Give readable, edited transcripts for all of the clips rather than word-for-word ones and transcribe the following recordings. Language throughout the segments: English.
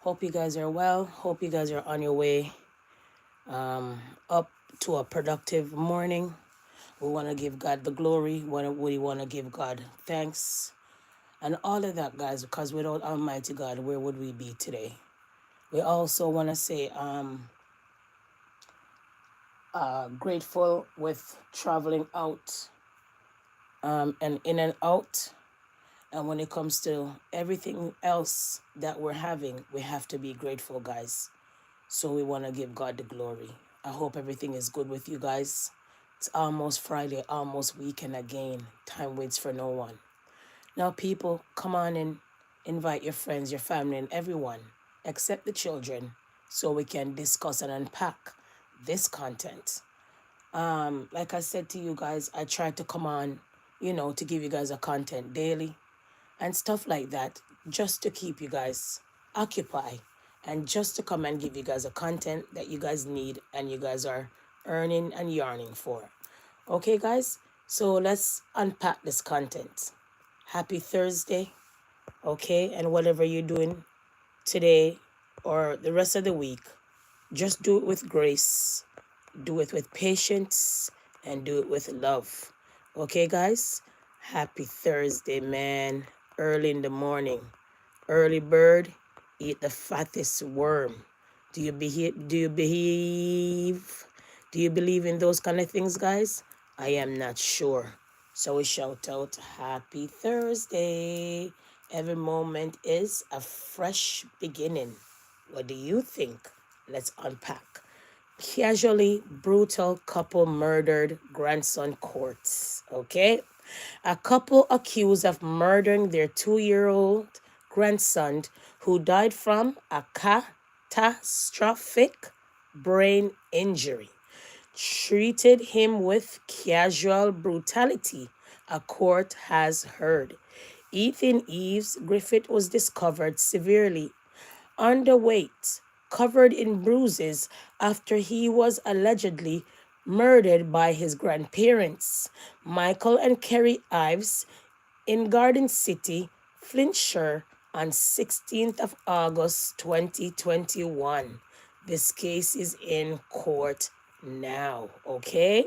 Hope you guys are well. Hope you guys are on your way up to a productive morning. We want to give God the glory. We want to give God thanks and all of that, guys, because without Almighty God, where would we be today? We also want to say grateful with traveling out and in and out. And when it comes to everything else that we're having, we have to be grateful, guys. So we want to give God the glory. I hope everything is good with you guys. It's almost Friday, almost weekend again. Time waits for no one. Now, people, come on and invite your friends, your family, and everyone, except the children, so we can discuss and unpack this content. Like I said to you guys, I try to come on, to give you guys a content daily and stuff like that, just to keep you guys occupied and just to come and give you guys a content that you guys need and you guys are earning and yearning for. Okay, guys? So let's unpack this content. Happy Thursday, okay? And whatever you're doing today or the rest of the week, just do it with grace, do it with patience, and do it with love. Okay, guys? Happy Thursday, man. Early in the morning. Early bird, eat the fattest worm. Do you behave? Do you believe in those kind of things, guys? I am not sure. So we shout out, Happy Thursday. Every moment is a fresh beginning. What do you think? Let's unpack. Casually brutal couple murdered grandson courts. Okay? A couple accused of murdering their 2-year-old grandson who died from a catastrophic brain injury treated him with casual brutality, a court has heard. Ethan Eves Griffith was discovered severely underweight, covered in bruises after he was allegedly murdered by his grandparents, Michael and Kerry Ives, in Garden City, Flintshire, on 16th of August 2021. This case is in court now, okay?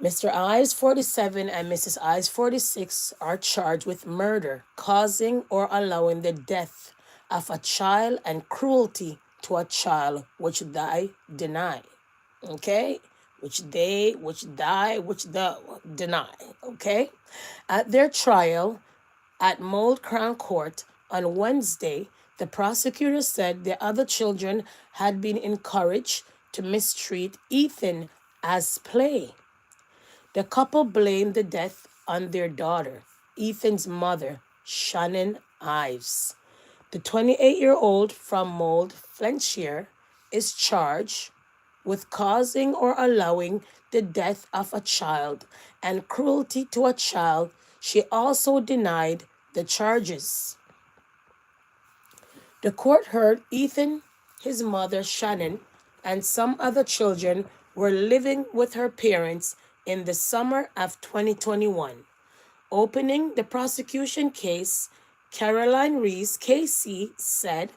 Mr. Ives, 47, and Mrs. Ives, 46, are charged with murder, causing or allowing the death of a child and cruelty to a child, which they deny. Okay? Which they deny. Okay? At their trial at Mold Crown Court on Wednesday, the prosecutor said the other children had been encouraged to mistreat Ethan as play. The couple blamed the death on their daughter, Ethan's mother, Shannon Ives. The 28-year-old from Mold, Flintshire, is charged with causing or allowing the death of a child and cruelty to a child. She also denied the charges. The court heard Ethan, his mother, Shannon, and some other children were living with her parents in the summer of 2021. Opening the prosecution case, Caroline Reese, KC, said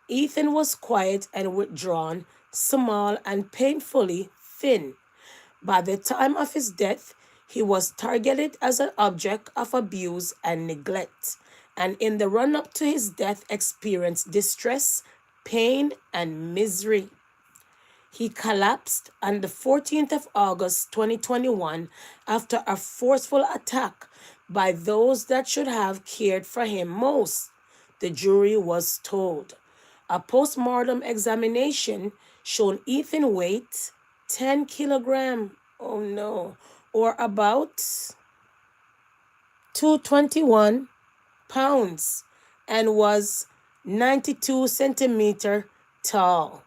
Ethan was quiet and withdrawn, small and painfully thin. By the time of his death, he was targeted as an object of abuse and neglect, and in the run-up to his death experienced distress, pain, and misery. He collapsed on the 14th of August 2021 after a forceful attack by those that should have cared for him most, the jury was told. A postmortem examination showed Ethan weight 10 kilogram, oh no, or about 221 pounds, and was 92 centimeter tall.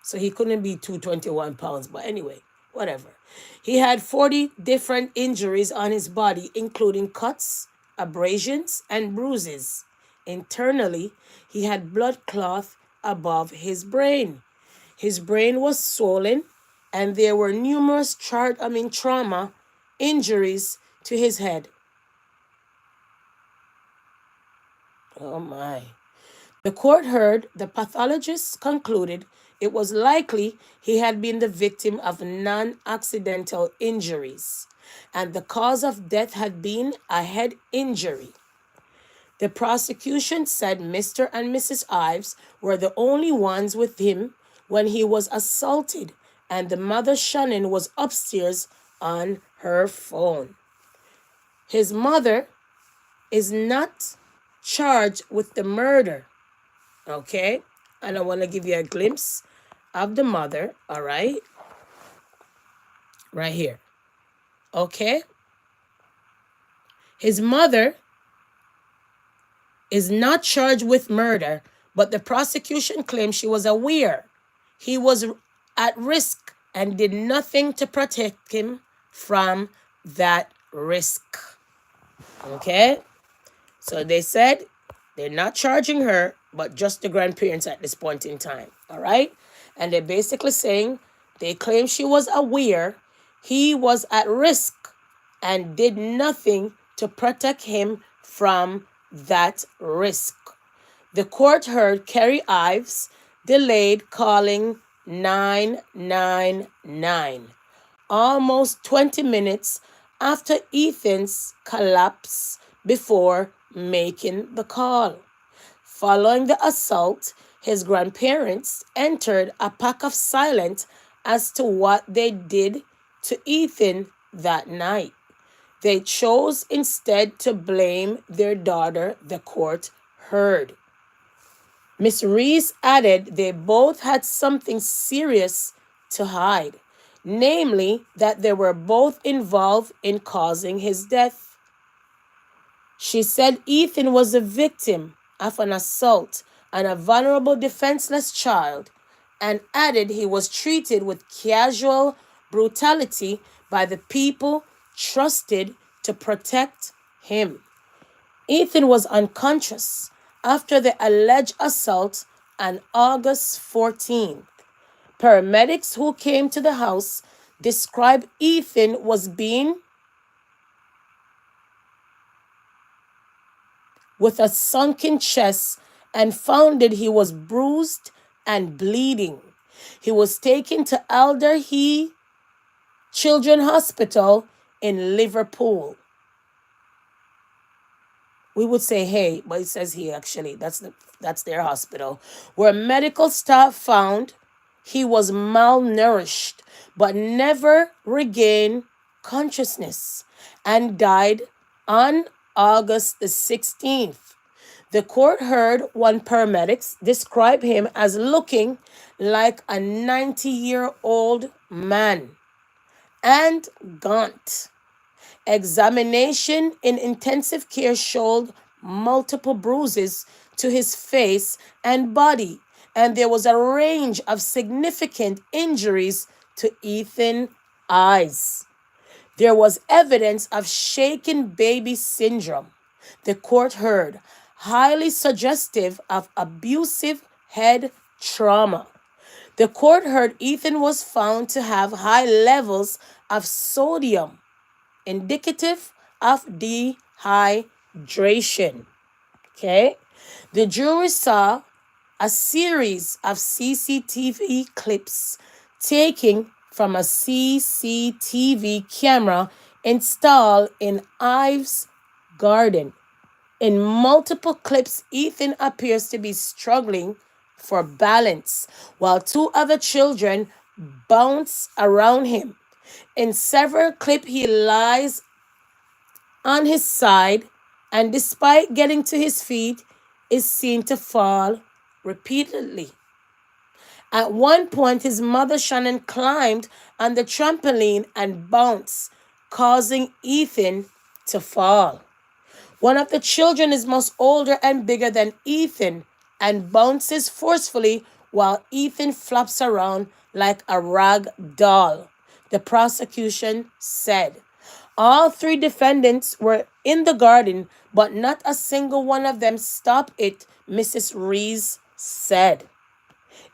So he couldn't be 221 pounds, but anyway, whatever. He had 40 different injuries on his body, including cuts, abrasions, and bruises. Internally, he had blood cloth above his brain. His brain was swollen, and there were numerous trauma injuries to his head. Oh my. The court heard the pathologist concluded it was likely he had been the victim of non accidental injuries, and the cause of death had been a head injury. The prosecution said Mr. and Mrs. Ives were the only ones with him when he was assaulted, and the mother Shannon was upstairs on her phone. His mother is not charged with the murder, okay? And I want to give you a glimpse of the mother, all right? Right here, okay? His mother is not charged with murder, but the prosecution claims she was aware he was at risk and did nothing to protect him from that risk. Okay? So they said they're not charging her, but just the grandparents at this point in time. All right? And they're basically saying they claim she was aware he was at risk and did nothing to protect him from that risk. The court heard Kerry Ives delayed calling 999 almost 20 minutes after Ethan's collapse before making the call. Following the assault, his grandparents entered a pact of silence as to what they did to Ethan that night. They chose instead to blame their daughter, the court heard. Miss Reese added they both had something serious to hide, namely that they were both involved in causing his death. She said Ethan was a victim of an assault and a vulnerable defenseless child, and added he was treated with casual brutality by the people trusted to protect him. Ethan was unconscious after the alleged assault on August 14th. Paramedics who came to the house described Ethan was being with a sunken chest and found that he was bruised and bleeding. He was taken to Alder He Children's Hospital in Liverpool. We would say hey, but it says he actually. That's their hospital, where medical staff found he was malnourished but never regained consciousness and died on August the 16th. The court heard one paramedic describe him as looking like a 90-year-old man and gaunt. Examination in intensive care showed multiple bruises to his face and body, and there was a range of significant injuries to Ethan's eyes. There was evidence of shaken baby syndrome, the court heard, highly suggestive of abusive head trauma. The court heard Ethan was found to have high levels of sodium, indicative of dehydration. Okay? The jury saw a series of CCTV clips taken from a CCTV camera installed in Ives' garden. In multiple clips, Ethan appears to be struggling for balance while two other children bounce around him. In several clips, he lies on his side and, despite getting to his feet, is seen to fall repeatedly. At one point, his mother Shannon climbed on the trampoline and bounced, causing Ethan to fall. One of the children is much older and bigger than Ethan and bounces forcefully while Ethan flops around like a rag doll, the prosecution said. All three defendants were in the garden, but not a single one of them stopped it, Mrs. Reese said.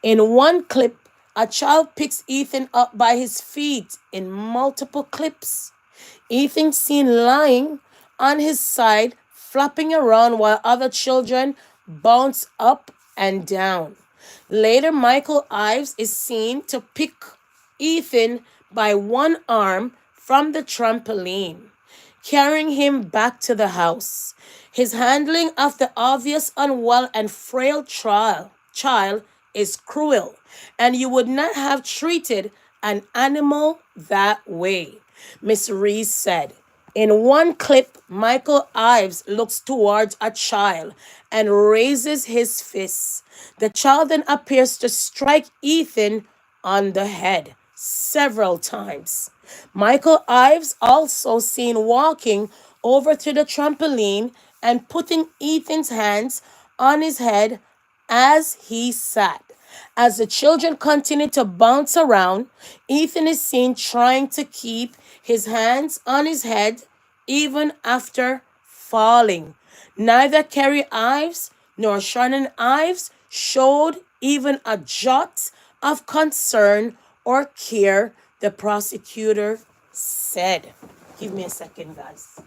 In one clip, a child picks Ethan up by his feet. In multiple clips, Ethan seen lying on his side, flopping around while other children bounce up and down. Later, Michael Ives is seen to pick Ethan by one arm from the trampoline, carrying him back to the house. His handling of the obvious unwell and frail child is cruel, and you would not have treated an animal that way, Miss Reese said. In one clip, Michael Ives looks towards a child and raises his fists. The child then appears to strike Ethan on the head several times. Michael Ives also seen walking over to the trampoline and putting Ethan's hands on his head as he sat. As the children continue to bounce around, Ethan is seen trying to keep his hands on his head even after falling. Neither Kerry Ives nor Shannon Ives showed even a jot of concern or care, the prosecutor said. Give me a second, guys.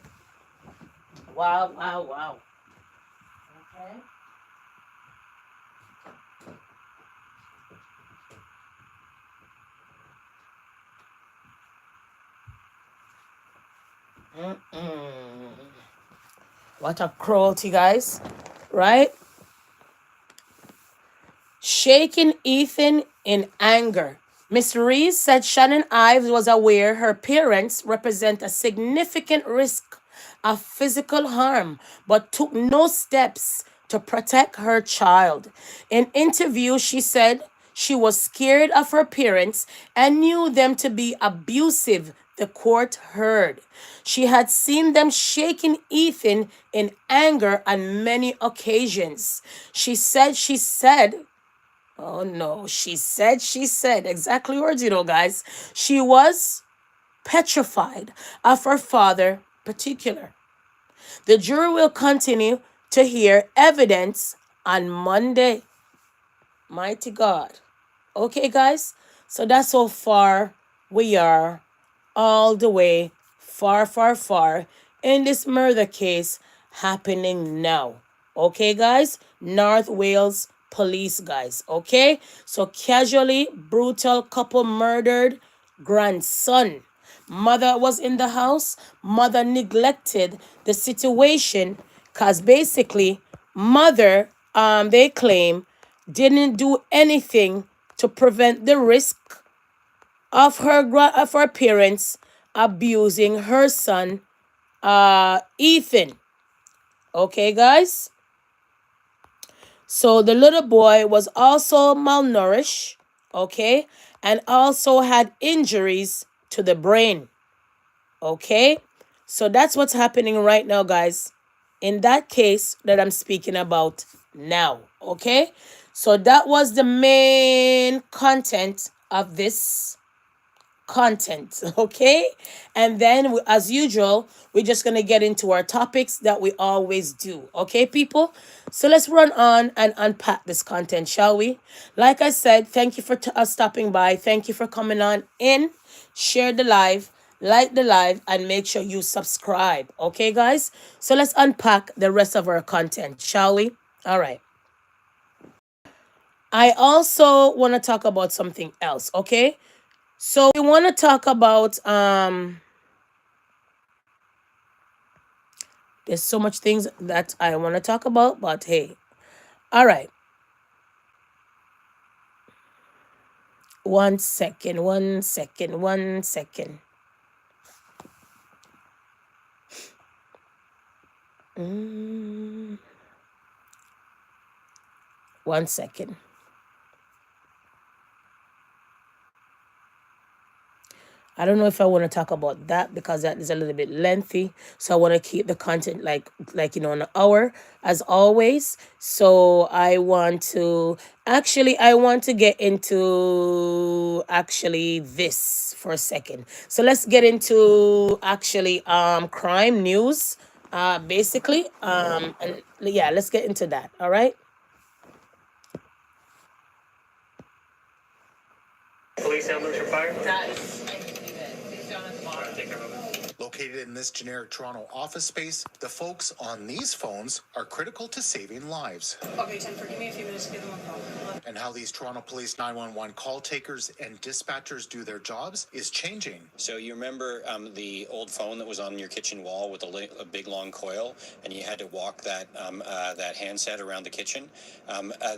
Wow, wow, wow. Okay. What a cruelty, guys. Right? Shaking Ethan in anger. Miss Reese said Shannon Ives was aware her parents represent a significant risk of physical harm, but took no steps to protect her child. In interview, she said she was scared of her parents and knew them to be abusive, the court heard. She had seen them shaking Ethan in anger on many occasions. Oh no, she said, exactly words, guys. She was petrified of her father particular. The jury will continue to hear evidence on Monday. Mighty God. Okay, guys? So that's how far we are, all the way, far, far, far, in this murder case happening now. Okay, guys? North Wales police, guys. Okay? So casually, brutal couple murdered grandson. Mother was in the house. Mother neglected the situation because basically, mother, they claim, didn't do anything to prevent the risk of her parents abusing her son, Ethan. Okay, guys? So the little boy was also malnourished, okay, and also had injuries to the brain. Okay? So that's what's happening right now, guys, in that case that I'm speaking about now. Okay? So that was the main content of this content. Okay? And then, as usual, we're just going to get into our topics that we always do. Okay, people? So let's run on and unpack this content, shall we? Like I said, thank you for stopping by. Thank you for coming on in. Share the live, like the live, and make sure you subscribe. Okay, guys? So let's unpack the rest of our content, shall we? All right. I also want to talk about something else, okay? So we want to talk about there's so much things that I want to talk about, but hey. All right. 1 second, 1 second, 1 second. Mm. 1 second. I don't know if I want to talk about that because that is a little bit lengthy. So I want to keep the content like an hour as always. So I want to get into this for a second. So let's get into crime news basically and yeah, let's get into that. All right. Police ambulance for fire. Located in this generic Toronto office space, the folks on these phones are critical to saving lives. Okay, Jennifer, give me a few minutes to give them a call. And how these Toronto Police 911 call takers and dispatchers do their jobs is changing. So you remember the old phone that was on your kitchen wall with a big long coil, and you had to walk that handset around the kitchen?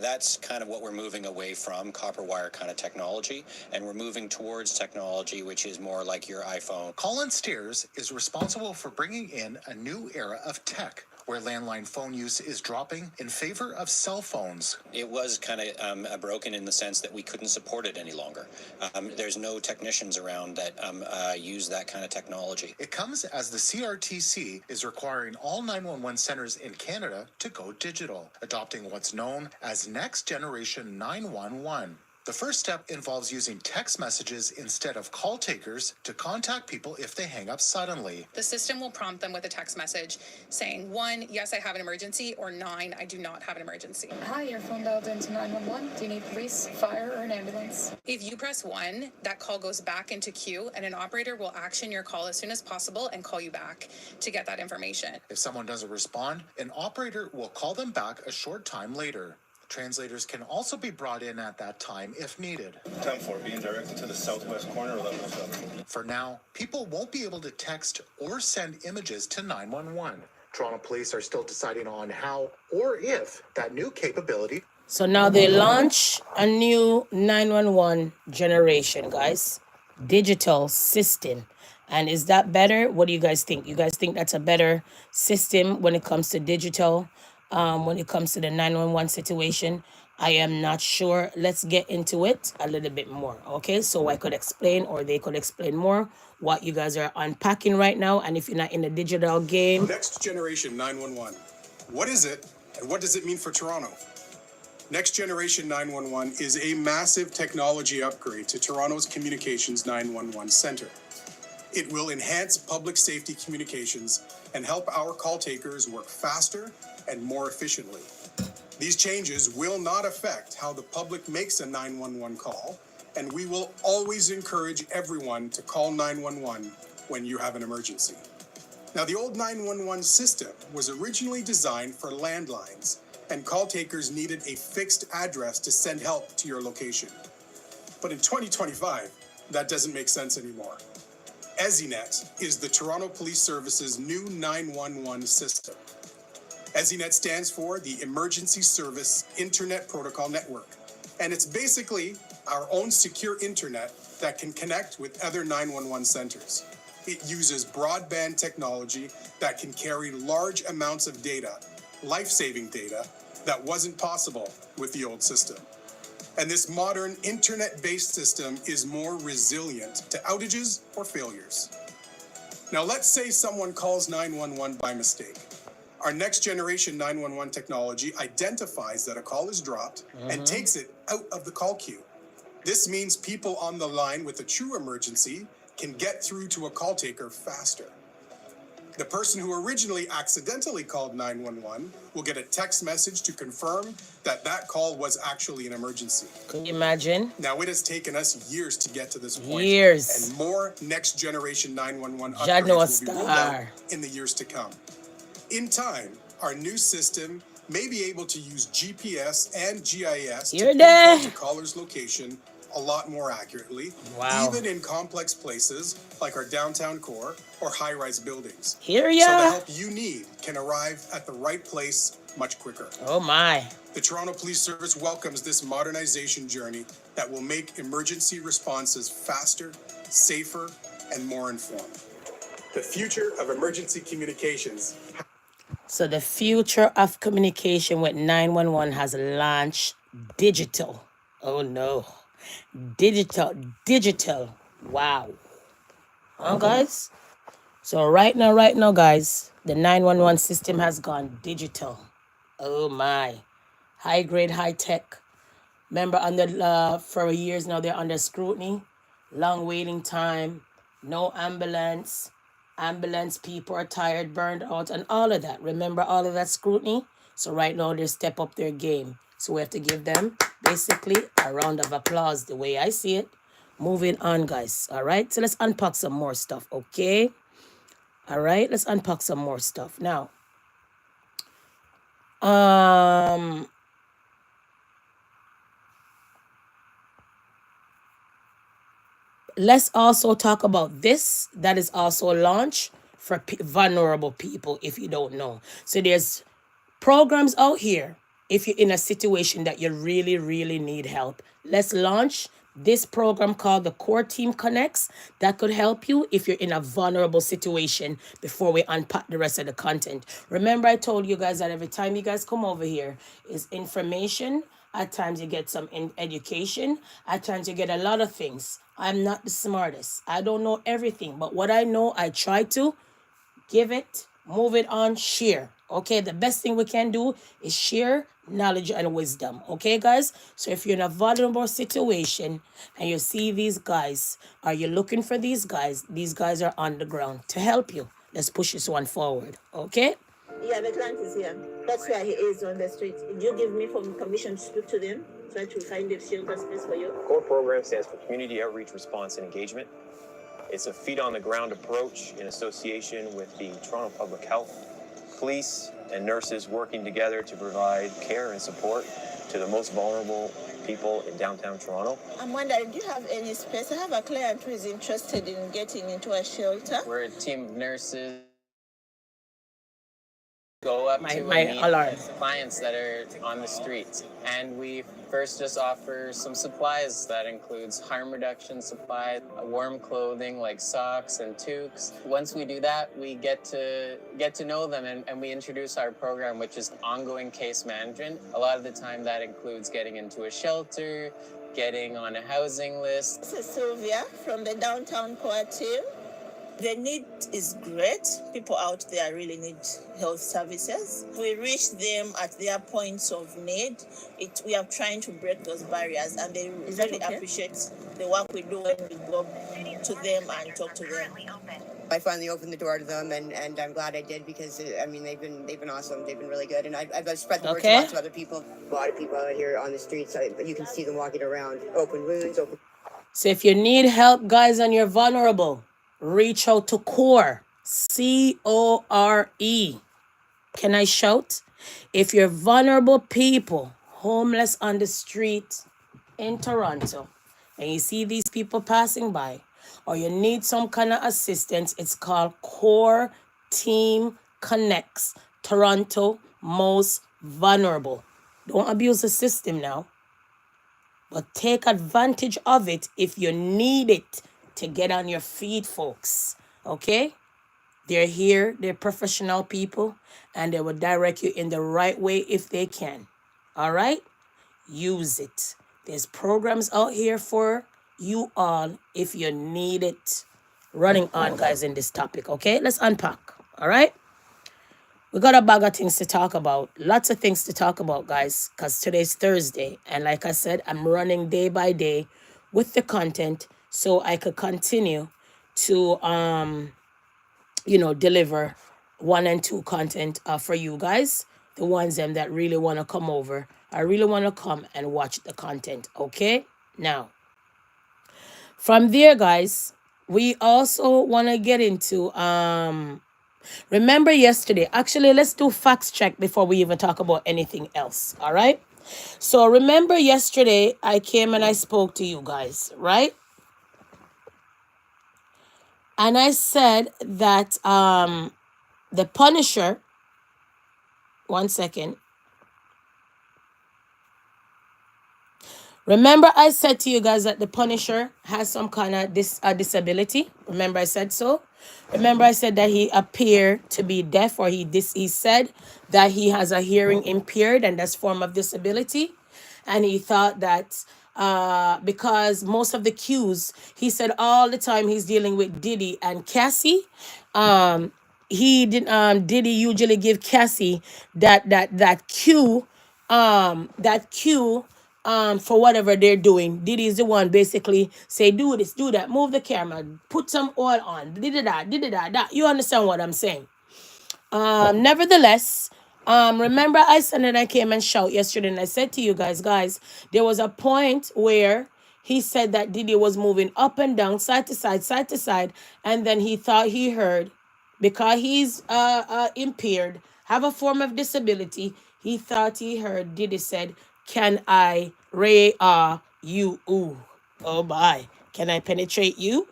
That's kind of what we're moving away from, copper wire kind of technology, and we're moving towards technology which is more like your iPhone. Colin Steers is responsible for bringing in a new era of tech, where landline phone use is dropping in favor of cell phones. It was kind of broken in the sense that we couldn't support it any longer. There's no technicians around that use that kind of technology. It comes as the CRTC is requiring all 911 centers in Canada to go digital, adopting what's known as Next Generation 911. The first step involves using text messages instead of call takers to contact people if they hang up suddenly. The system will prompt them with a text message saying, 1, yes, I have an emergency, or 9, I do not have an emergency. Hi, your phone dialed into 911. Do you need police, fire, or an ambulance? If you press 1, that call goes back into queue, and an operator will action your call as soon as possible and call you back to get that information. If someone doesn't respond, an operator will call them back a short time later. Translators can also be brought in at that time if needed. 10-4, being directed to the southwest corner, level 7. For now, people won't be able to text or send images to 911. Toronto Police are still deciding on how or if that new capability. So now they launch a new 911 generation, guys. Digital system. And is that better? What do you guys think? You guys think that's a better system when it comes to digital? When it comes to the 911 situation? I am not sure. Let's get into it a little bit more, okay? So I could explain, or they could explain more what you guys are unpacking right now. And if you're not in the digital game. Next Generation 911. What is it, and what does it mean for Toronto? Next Generation 911 is a massive technology upgrade to Toronto's Communications 911 Centre. It will enhance public safety communications and help our call takers work faster and more efficiently. These changes will not affect how the public makes a 911 call, and we will always encourage everyone to call 911 when you have an emergency. Now, the old 911 system was originally designed for landlines, and call takers needed a fixed address to send help to your location. But in 2025, that doesn't make sense anymore. EZINet is the Toronto Police Service's new 911 system. EZINet stands for the Emergency Service Internet Protocol Network, and it's basically our own secure internet that can connect with other 911 centers. It uses broadband technology that can carry large amounts of data, life-saving data, that wasn't possible with the old system. And this modern internet-based system is more resilient to outages or failures. Now, let's say someone calls 911 by mistake. Our next generation 911 technology identifies that a call is dropped and takes it out of the call queue. This means people on the line with a true emergency can get through to a call taker faster. The person who originally accidentally called 911 will get a text message to confirm that that call was actually an emergency. Can you imagine? Now, it has taken us years to get to this point. Years. And more next generation 911 Jah know a upgrades will be rolled out star. in the years to come. In time, our new system may be able to use GPS and GIS You're to there. pinpoint a caller's location a lot more accurately, Wow. even in complex places like our downtown core or high-rise buildings. Hear So the ya? help you need can arrive at the right place much quicker. Oh my. The Toronto Police Service welcomes this modernization journey that will make emergency responses faster, safer, and more informed. The future of emergency communications. So the future of communication with 911 has launched digital. Oh no. Digital. Wow. Guys? So right now, guys, the 911 system has gone digital. Oh my. High grade, high tech. Remember, for years now, they're under scrutiny. Long waiting time. No ambulance. Ambulance people are tired, burned out, and all of that. Remember all of that scrutiny? So right now, they step up their game. So we have to give them, basically, a round of applause, the way I see it. Moving on, guys. All right? So let's unpack some more stuff, okay? All right, let's unpack some more stuff now. Let's also talk about this that is also a launch for vulnerable people if you don't know. So there's programs out here if you're in a situation that you really, really need help. Let's launch this program called the Core Team Connects that could help you if you're in a vulnerable situation before we unpack the rest of the content. Remember, I told you guys that every time you guys come over here is information. At times you get some education. At times you get a lot of things. I'm not the smartest. I don't know everything, but what I know, I try to give it, move it on, share. Okay, the best thing we can do is share knowledge and wisdom. Okay, guys? So if you're in a vulnerable situation and you see these guys, are you looking for these guys? These guys are on the ground to help you. Let's push this one forward. Okay? Yeah, the client is here. That's where he is on the street. Did you give me permission to speak to them? Try to find a shelter space for you. CORE program stands for Community Outreach Response and Engagement. It's a feet-on-the-ground approach in association with the Toronto Public Health, police, and nurses working together to provide care and support to the most vulnerable people in downtown Toronto. I'm wondering, do you have any space? I have a client who is interested in getting into a shelter. We're a team of nurses. Go up to my alarm. Clients that are on the streets, and we first just offer some supplies that includes harm reduction supplies, warm clothing like socks and toques. Once we do that, we get to know them, and we introduce our program, which is ongoing case management. A lot of the time that includes getting into a shelter, getting on a housing list. This is Sylvia from the downtown core team. The need is great. People out there really need health services. We reach them at their points of need. We are trying to break those barriers, and they really appreciate the work we do when we go to them and talk to them. I finally opened the door to them, and I'm glad I did because I mean they've been awesome. They've been really good, and I've spread the word to lots of other people. A lot of people out here on the streets, but you can see them walking around, open wounds, open. So if you need help, guys, and you're vulnerable, reach out to CORE, CORE. Can I shout? If you're vulnerable people, homeless on the street in Toronto, and you see these people passing by, or you need some kind of assistance, it's called Core Team Connects, Toronto Most Vulnerable. Don't abuse the system now, but take advantage of it if you need it to get on your feet, folks. Okay? They're here, they're professional people, and they will direct you in the right way if they can. All right? Use it. There's programs out here for you all if you need it. Running on, guys, in this topic. Okay? Let's unpack. All right? We got a bag of things to talk about. Lots of things to talk about, guys, because today's Thursday. And like I said, I'm running day by day with the content so I could continue to, deliver 1 and 2 content for you guys. The ones that really want to come over. I really want to come and watch the content, okay? Now, from there, guys, we also want to get into... Remember yesterday, actually, let's do facts check before we even talk about anything else, all right? So remember yesterday, I came and I spoke to you guys, right? And I said that the Punisher, one second. Remember I said to you guys that the Punisher has some kind of disability. Remember I said so? Remember I said that he appeared to be deaf, or he said that he has a hearing impaired, and that's form of disability. And he thought that because most of the cues, he said all the time he's dealing with Diddy and Cassie. Diddy usually give Cassie that cue, for whatever they're doing. Diddy is the one basically say, do this, do that, move the camera, put some oil on, did that. You understand what I'm saying? Nevertheless, remember I said that I came and shout yesterday, and I said to you guys, there was a point where he said that Diddy was moving up and down, side to side, and then he thought he heard because he's impaired, have a form of disability. He thought he heard Diddy said, "Can I you? Ooh, oh my, can I penetrate you?"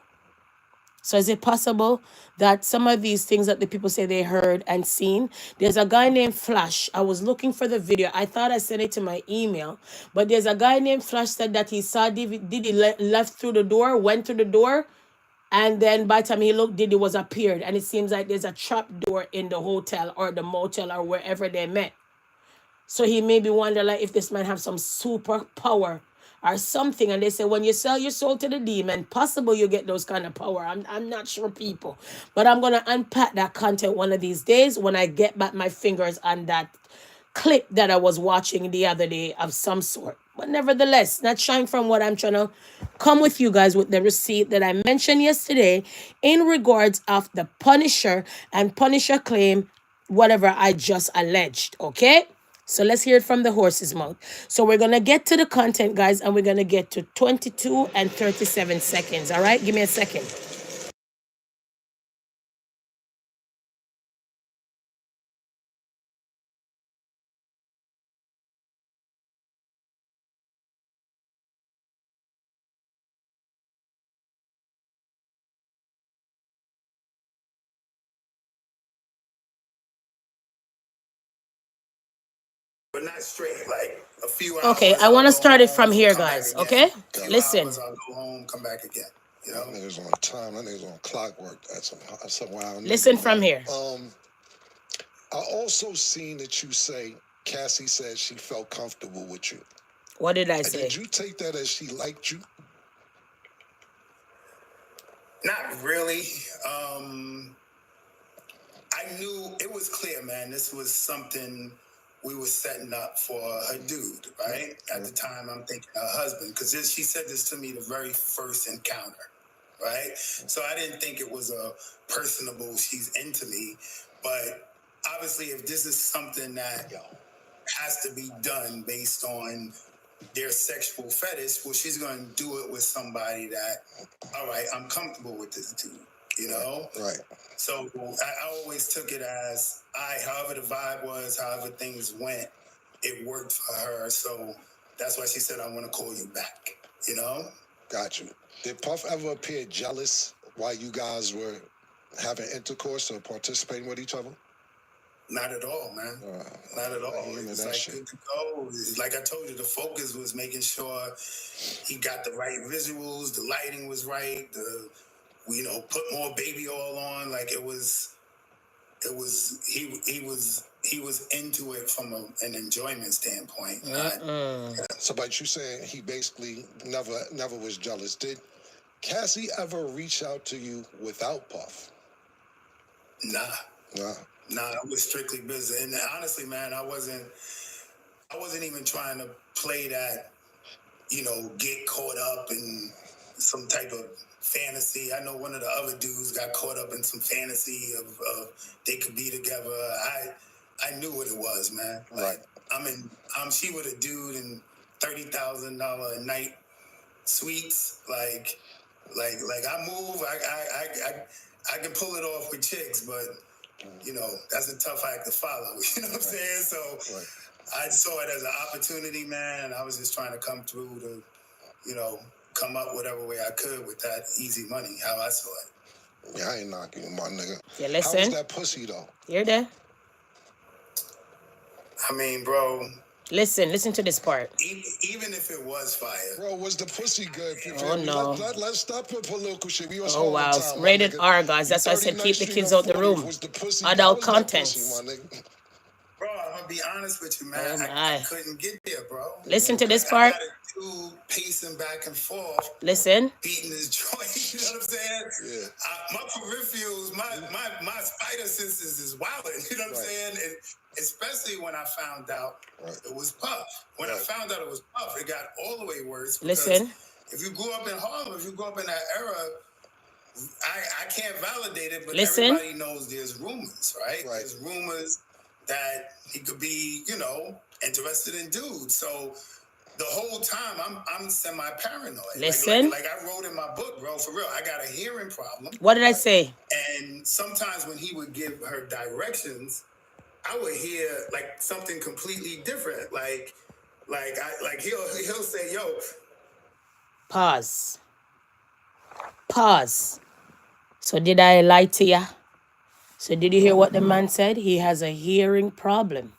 So is it possible that some of these things that the people say they heard and seen? There's a guy named Flash. I was looking for the video. I thought I sent it to my email, but there's a guy named Flash said that he saw Diddy left through the door, went through the door, and then by the time he looked, Diddy was appeared. And it seems like there's a trap door in the hotel or the motel or wherever they met. So he maybe wonder like if this man have some superpower or something. And they say when you sell your soul to the demon, possible you get those kind of power. I'm not sure, people. But I'm gonna unpack that content one of these days when I get back my fingers on that clip that I was watching the other day of some sort. But nevertheless, not shying from what I'm trying to come with you guys with the receipt that I mentioned yesterday in regards of the Punisher and Punisher claim whatever I just alleged, okay? So let's hear it from the horse's mouth. So we're going to get to the content, guys, and we're going to get to 22 and 37 seconds, all right? Give me a second. But not straight, like a few hours. Okay, I want to start it from here, guys, okay? Listen. Hours, I'll go home, come back again. You know? That nigga's on time. That nigga's on clockwork. That's a wild nigga. Listen from here. I also seen that you say Cassie said she felt comfortable with you. What did I say? Did you take that as she liked you? Not really. I knew it was clear, man. This was something we were setting up for her dude, right? At the time, I'm thinking her husband, because she said this to me the very first encounter, right? So I didn't think it was a personable, she's into me. But obviously, if this is something that has to be done based on their sexual fetish, well, she's going to do it with somebody that, all right, I'm comfortable with this dude, you know? Right. So I always took it as, however the vibe was, however things went, it worked for her. So that's why she said, I want to call you back, you know? Got you. Did Puff ever appear jealous while you guys were having intercourse or participating with each other? Not at all, man. Not at all. It's like good to go. Like I told you, the focus was making sure he got the right visuals, the lighting was right, put more baby oil on. Like he was into it from an enjoyment standpoint. So, but you saying he basically never was jealous. Did Cassie ever reach out to you without Puff? Nah, it was strictly business. And honestly, man, I wasn't even trying to play that, get caught up in some type of fantasy. I know one of the other dudes got caught up in some fantasy of they could be together. I knew what it was, man. Like, right. She with a dude in $30,000 a night suites. Like I move. I can pull it off with chicks, but that's a tough act to follow. You know what I'm saying? So I saw it as an opportunity, man, and I was just trying to come through to, come up whatever way I could with that easy money, how I saw it. Yeah, I ain't knocking you, my nigga. Yeah, listen. How was that pussy, though? You're there. I mean, bro. Listen to this part. Even if it was fire. Bro, was the pussy good? Oh, no. Let's stop with political shit. We Oh, wow. Time, rated R, guys. That's why I said keep the kids out the room. Adult contents. Bro, I'm going to be honest with you, man. I couldn't get there, bro. Listen to this part. I got a dude pacing back and forth. Listen. Beating his joint. You know what I'm saying? Yeah. My peripherals, my spider senses is wilding. You know what I'm saying? And especially when I found out it was Puff. When I found out it was Puff, it got all the way worse. Listen. If you grew up in Harlem, if you grew up in that era, I can't validate it, but Listen. everybody knows there's rumors, right? There's rumors that he could be, interested in dudes. So the whole time I'm semi-paranoid. Listen. Like I wrote in my book, bro, for real. I got a hearing problem. What did I say? And sometimes when he would give her directions, I would hear like something completely different. Like he'll say, yo. Pause. Pause. So did I lie to you? So did you hear what the man said? He has a hearing problem.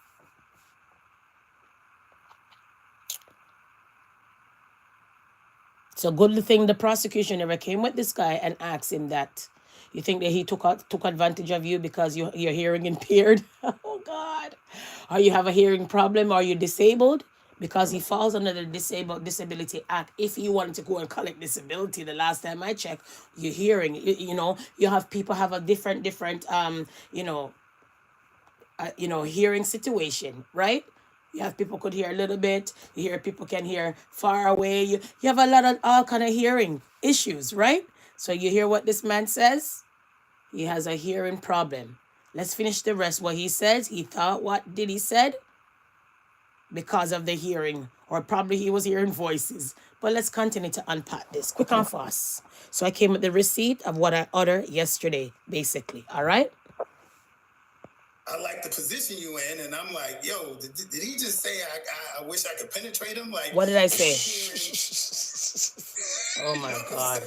So good thing the prosecution never came with this guy and asked him that. You think that he took advantage of you because you're hearing impaired? Oh, God. Or you have a hearing problem? Or you're disabled? Because he falls under the Disability Act. If you wanted to go and collect disability, the last time I checked, you're hearing, you have people have a different, hearing situation, right? You have people could hear a little bit. You hear people can hear far away. You have a lot of all kind of hearing issues, right? So you hear what this man says? He has a hearing problem. Let's finish the rest. What he says, he thought, what did he said? Because of the hearing, or probably he was hearing voices. But let's continue to unpack this quick and fast. So I came with the receipt of what I ordered yesterday, basically. All right? I like the position you in, and I'm like, yo, did he just say I wish I could penetrate him? Like, what did I say? Oh my God.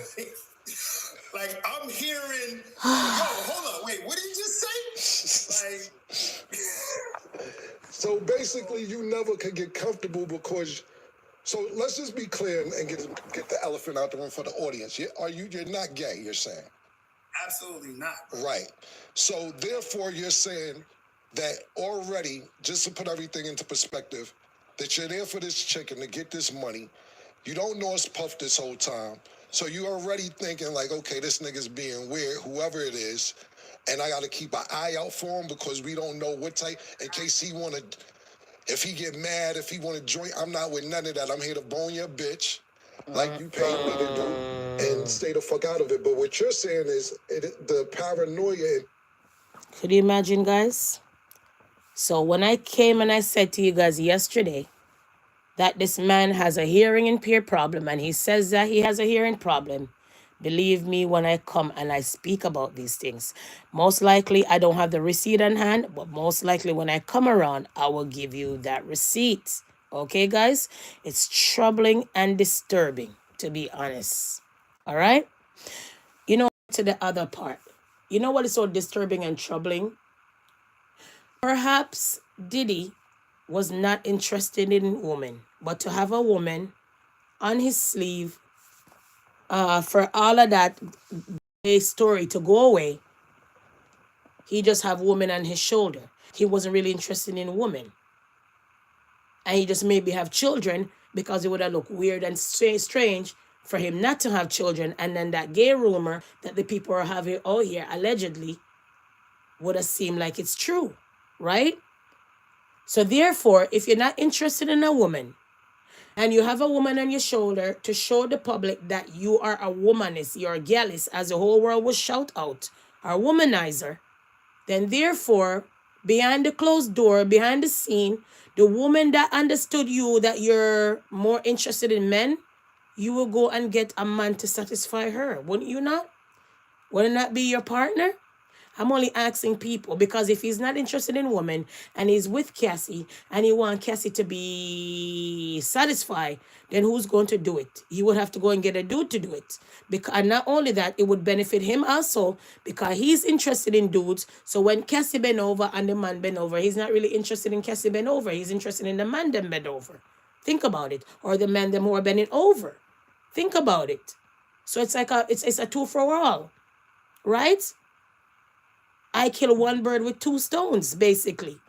Like I'm hearing, yo, hold on, wait, what did you just say? Like, so basically, you never could get comfortable because. So let's just be clear and get the elephant out the room for the audience. You're not gay? You're saying? Absolutely not. Right. So therefore, you're saying that already, just to put everything into perspective, that you're there for this chicken to get this money. You don't know it's Puff this whole time. So you're already thinking like, okay, this nigga's being weird, whoever it is, and I got to keep an eye out for him because we don't know what type, in case he want to, if he get mad, if he want to join, I'm not with none of that. I'm here to bone your bitch like you paid me to do and stay the fuck out of it. But what you're saying is the paranoia. Could you imagine, guys? So when I came and I said to you guys yesterday that this man has a hearing impaired problem, and he says that he has a hearing problem, believe me when I come and I speak about these things. Most likely I don't have the receipt on hand, but most likely when I come around, I will give you that receipt. Okay, guys? It's troubling and disturbing, to be honest. All right? To the other part. You know what is so disturbing and troubling? Perhaps Diddy was not interested in women, but to have a woman on his sleeve, for all of that story to go away, he just have women on his shoulder. He wasn't really interested in women. And he just maybe have children because it would have looked weird and strange for him not to have children. And then that gay rumor that the people are having out here, allegedly, would have seemed like it's true, right? So therefore, if you're not interested in a woman, and you have a woman on your shoulder to show the public that you are a womanist, you're a gallus, as the whole world will shout out, or a womanizer, then therefore, behind the closed door, behind the scene, the woman that understood you, that you're more interested in men, you will go and get a man to satisfy her. Wouldn't you not? Wouldn't that be your partner? I'm only asking people because if he's not interested in women and he's with Cassie and he wants Cassie to be satisfied, then who's going to do it? He would have to go and get a dude to do it. And not only that, it would benefit him also because he's interested in dudes. So when Cassie bend over and the man bend over, he's not really interested in Cassie bend over. He's interested in the man them bend over. Think about it. Or the man them who are bending over. Think about it. So it's like it's a two for all, right? I kill one bird with two stones, basically.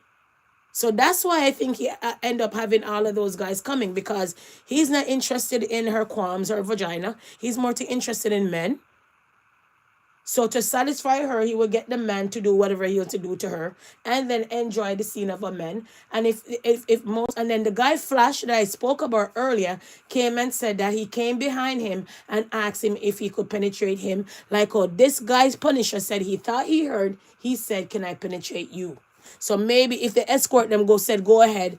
So that's why I think he end up having all of those guys coming, because he's not interested in her qualms or vagina. He's more interested in men. So to satisfy her, he will get the man to do whatever he wants to do to her and then enjoy the scene of a man. And and then the guy Flash that I spoke about earlier came and said that he came behind him and asked him if he could penetrate him. Like how this guy's Punisher said he thought he heard, he said, "Can I penetrate you?" So maybe if the escort them said, "Go ahead,"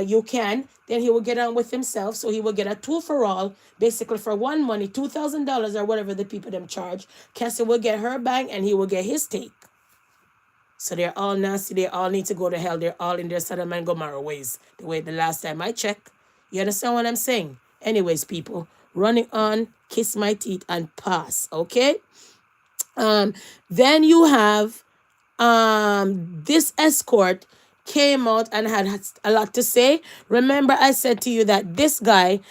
you can, then he will get on with himself. So he will get a two for all, basically for one money, $2,000 or whatever the people them charge. Cassie will get her bang and he will get his take. So they're all nasty. They all need to go to hell. They're all in their Sodom and Gomorrah ways. The way the last time I checked. You understand what I'm saying? Anyways, people, running on, kiss my teeth and pass. Okay? Then you have this escort came out and had a lot to say. Remember, I said to you that this guy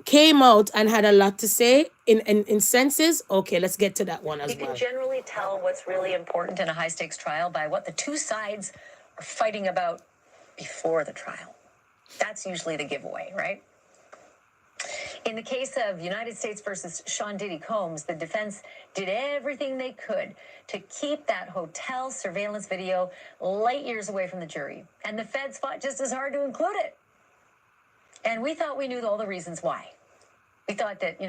came out and had a lot to say in senses. Okay, let's get to that one as well. You can generally tell what's really important in a high stakes trial by what the two sides are fighting about before the trial. That's usually the giveaway, right? In the case of United States versus Sean Diddy Combs, the defense did everything they could to keep that hotel surveillance video light years away from the jury. And the feds fought just as hard to include it. And we thought we knew all the reasons why. We thought that,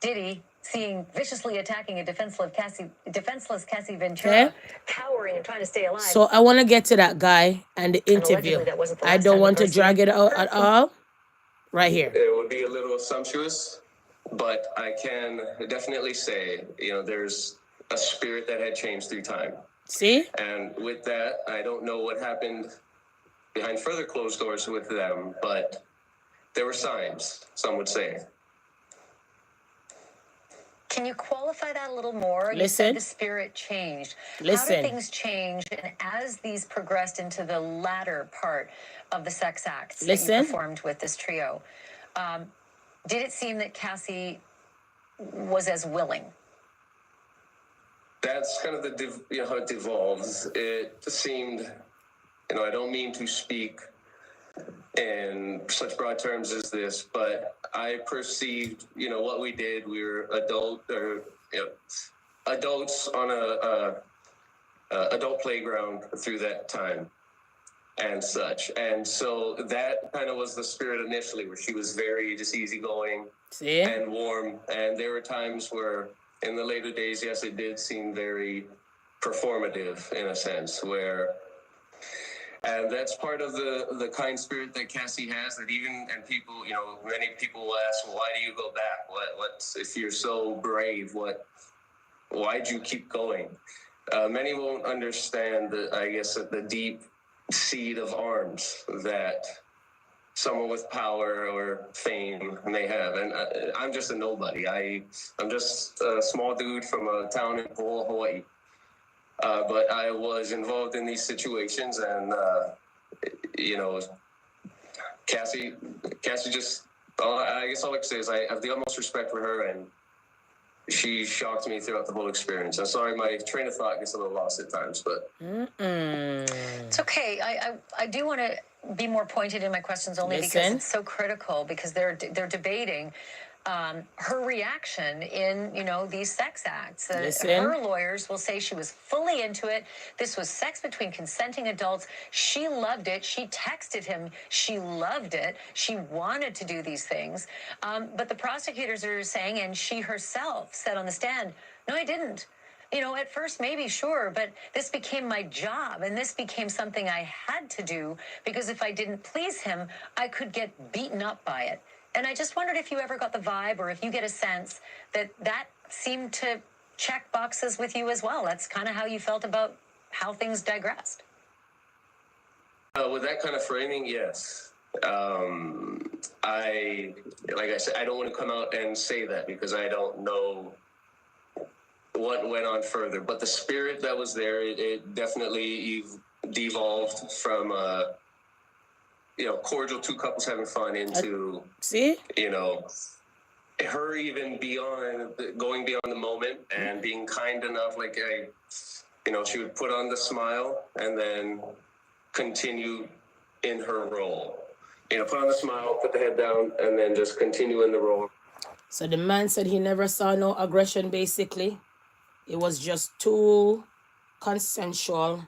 Diddy seeing viciously attacking a defenseless Cassie Ventura, cowering and trying to stay alive. So I want to get to that guy and the interview. I don't want to drag it out at all. Right here. It would be a little sumptuous, but I can definitely say, there's a spirit that had changed through time. See? And with that, I don't know what happened behind further closed doors with them, but there were signs, some would say. Can you qualify that a little more? Listen. You said the spirit changed. Listen. How did things change? And as these progressed into the latter part of the sex acts that you performed with this trio, did it seem that Cassie was as willing? That's kind of how it devolves. It seemed, I don't mean to speak in such broad terms as this, but I perceived, what we did. We were adults on a adult playground through that time and such. And so that kind of was the spirit initially, where she was very just easygoing and warm. And there were times where in the later days, yes, it did seem very performative in a sense, and that's part of the kind spirit that Cassie has, that and people, many people will ask, well, why do you go back? What's if you're so brave, why'd you keep going? Many won't understand the deep seed of arms that someone with power or fame may have. And I'm just a nobody. I'm just a small dude from a town in Pu'u, Hawaii. But I was involved in these situations, and, Cassie just, I guess all I can say is I have the utmost respect for her, and she shocked me throughout the whole experience. I'm sorry, my train of thought gets a little lost at times, but... It's okay. I do want to be more pointed in my questions only because it's so critical, because they're debating her reaction in, these sex acts. Her lawyers will say she was fully into it. This was sex between consenting adults. She loved it. She texted him. She loved it. She wanted to do these things. But the prosecutors are saying, and she herself said on the stand, no, I didn't. At first, maybe, sure, but this became my job, and this became something I had to do, because if I didn't please him, I could get beaten up by it. And I just wondered if you ever got the vibe, or if you get a sense that seemed to check boxes with you as well. That's kind of how you felt about how things digressed. With that kind of framing, yes. Like I said, I don't want to come out and say that because I don't know what went on further. But the spirit that was there, it definitely devolved from cordial two couples having fun into her even going beyond the moment and being kind enough, she would put on the smile and then continue in her role. Put on the smile, put the head down, and then just continue in the role. So the man said he never saw no aggression, basically. It was just two consensual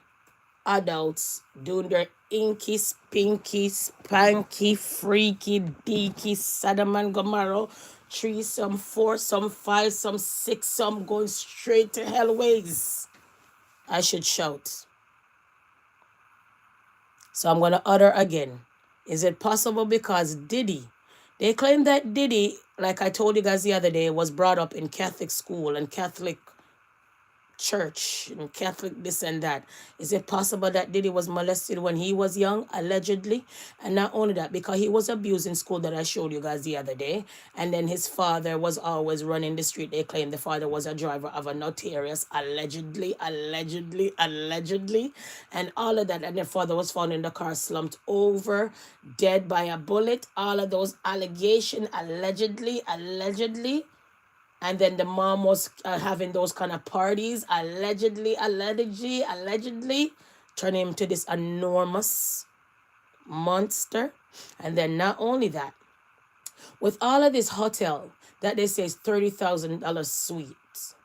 adults doing their inky, spinky, spanky, freaky, deaky, Sodom and Gomorrah, 3-some, 4-some, 5-some, 6-some, going straight to hell ways. I should shout. So I'm going to utter again. Is it possible because Diddy, they claim that Diddy, like I told you guys the other day, was brought up in Catholic school and Catholic church and Catholic this and that. Is it possible that Diddy was molested when he was young, allegedly? And not only that, because he was abused in school that I showed you guys the other day, and then his father was always running the street. They claim the father was a driver of a notorious, allegedly, and all of that. And the father was found in the car slumped over, dead by a bullet. All of those allegations, allegedly. And then the mom was having those kind of parties, allegedly, turning him to this enormous monster. And then not only that, with all of this hotel that they say is $30,000 suites,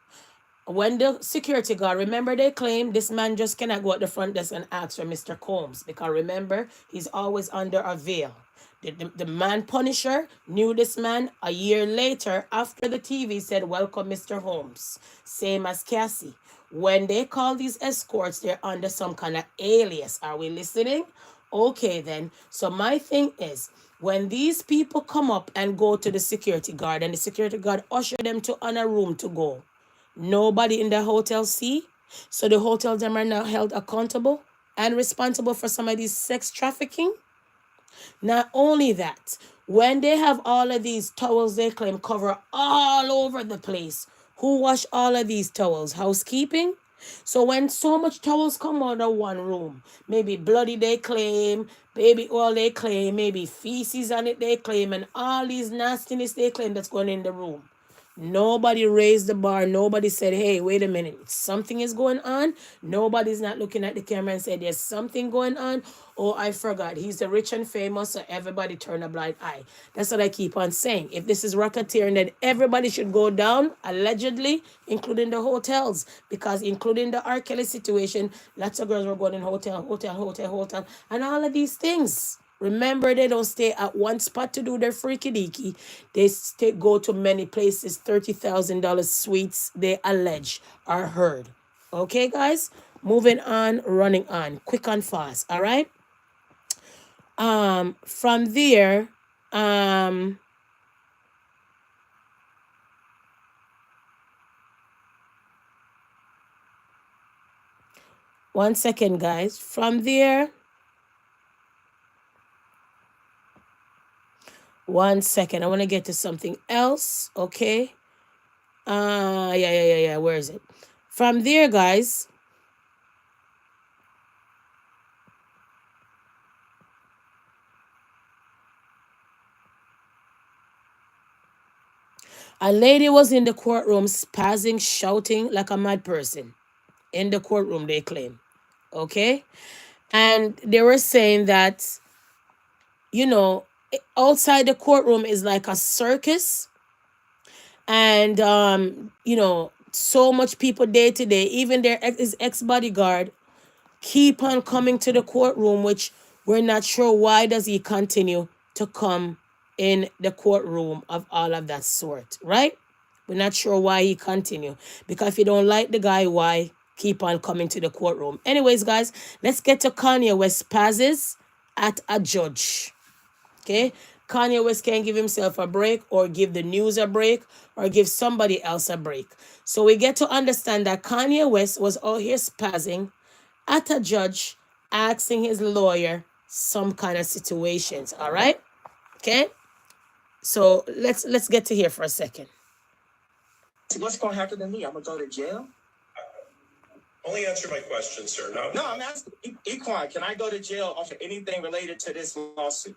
when the security guard, remember they claim this man just cannot go at the front desk and ask for Mr. Combs, because remember, he's always under a veil. The man Punisher knew this man a year later after the TV said, welcome, Mr. Holmes. Same as Cassie. When they call these escorts, they're under some kind of alias. Are we listening? Okay, then. So my thing is, when these people come up and go to the security guard and the security guard usher them to on a room to go, nobody in the hotel see. So the hotel them are now held accountable and responsible for some of these sex trafficking. Not only that, when they have all of these towels they claim cover all over the place, who wash all of these towels? Housekeeping? So when so much towels come out of one room, maybe bloody they claim, baby oil they claim, maybe feces on it they claim, and all these nastiness they claim that's going in the room. Nobody raised the bar. Nobody said, hey, wait a minute, something is going on. Nobody's not looking at the camera and said, there's something going on. Oh, I forgot. He's the rich and famous, so everybody turn a blind eye. That's what I keep on saying. If this is racketeering, then everybody should go down, allegedly, including the hotels. Because including the R. Kelly situation, lots of girls were going in hotel, and all of these things. Remember, they don't stay at one spot to do their freaky deaky. They go to many places. $30,000 suites, they allege, are heard. Okay, guys? Moving on, running on. Quick and fast, all right? From there, one second, guys. From there, one second. I want to get to something else, okay? Yeah. Where is it? From there, guys, a lady was in the courtroom spazzing, shouting like a mad person. In the courtroom, they claim. Okay? And they were saying that, you know, outside the courtroom is like a circus. And, you know, so much people day to day, even his ex-bodyguard, keep on coming to the courtroom, which we're not sure why does he continue to come in the courtroom of all of that sort, right? We're not sure why he continue. Because if you don't like the guy, why keep on coming to the courtroom? Anyways, guys, let's get to Kanye West passes at a judge. Okay? Kanye West can give himself a break or give the news a break or give somebody else a break. So we get to understand that Kanye West was out here spazzing at a judge, asking his lawyer some kind of situations. All right? Okay? So let's get to here for a second. What's going to happen to me? I'm going to go to jail? Only answer my question, sir. No, I'm asking. Equine, can I go to jail for anything related to this lawsuit?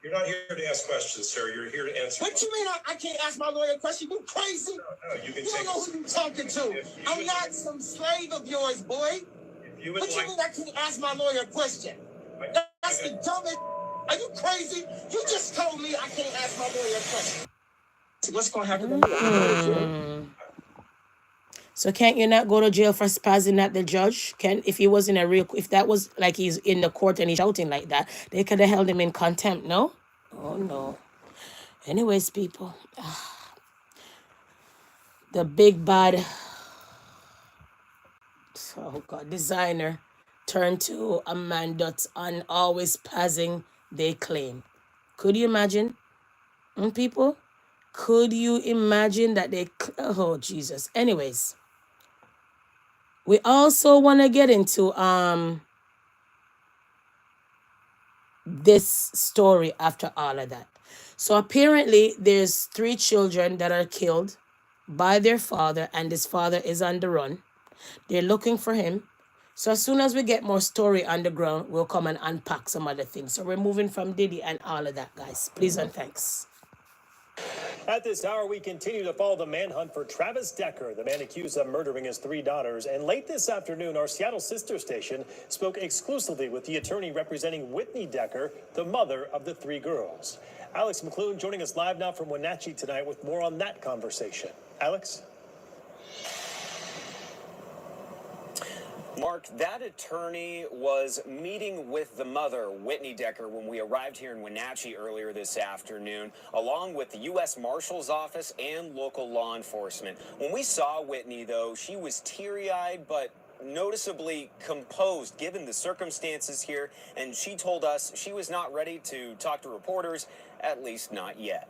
You're not here to ask questions, sir. You're here to answer. What you mean I can't ask my lawyer a question? You crazy? No, you can you don't know who you're talking to. I'm not some slave of yours, boy. If you would what you mean I can't ask my lawyer a question? That's the dumbest. Are you crazy? You just told me I can't ask my lawyer a question. What's going to happen to me? So can't you not go to jail for spazzing at the judge? If he was in a real, if that was like he's in the court and he's shouting like that, they could have held him in contempt, no? Oh no. Anyways, people, the big bad, oh God, designer turned to a man that's on always spazzing they claim. Could you imagine, people? Could you imagine that they... Oh, Jesus. Anyways, we also want to get into this story after all of that. So apparently there's 3 children that are killed by their father, and this father is on the run. They're looking for him. So as soon as we get more story on the ground, we'll come and unpack some other things. So we're moving from Diddy and all of that, guys. Please and thanks. At this hour, we continue to follow the manhunt for Travis Decker, the man accused of murdering his 3 daughters. And late this afternoon, our Seattle sister station spoke exclusively with the attorney representing Whitney Decker, the mother of the 3 girls. Alex McClune joining us live now from Wenatchee tonight with more on that conversation. Alex? Mark, that attorney was meeting with the mother, Whitney Decker, when we arrived here in Wenatchee earlier this afternoon, along with the U.S. Marshal's Office and local law enforcement. When we saw Whitney, though, she was teary-eyed, but noticeably composed given the circumstances here, and she told us she was not ready to talk to reporters, at least not yet.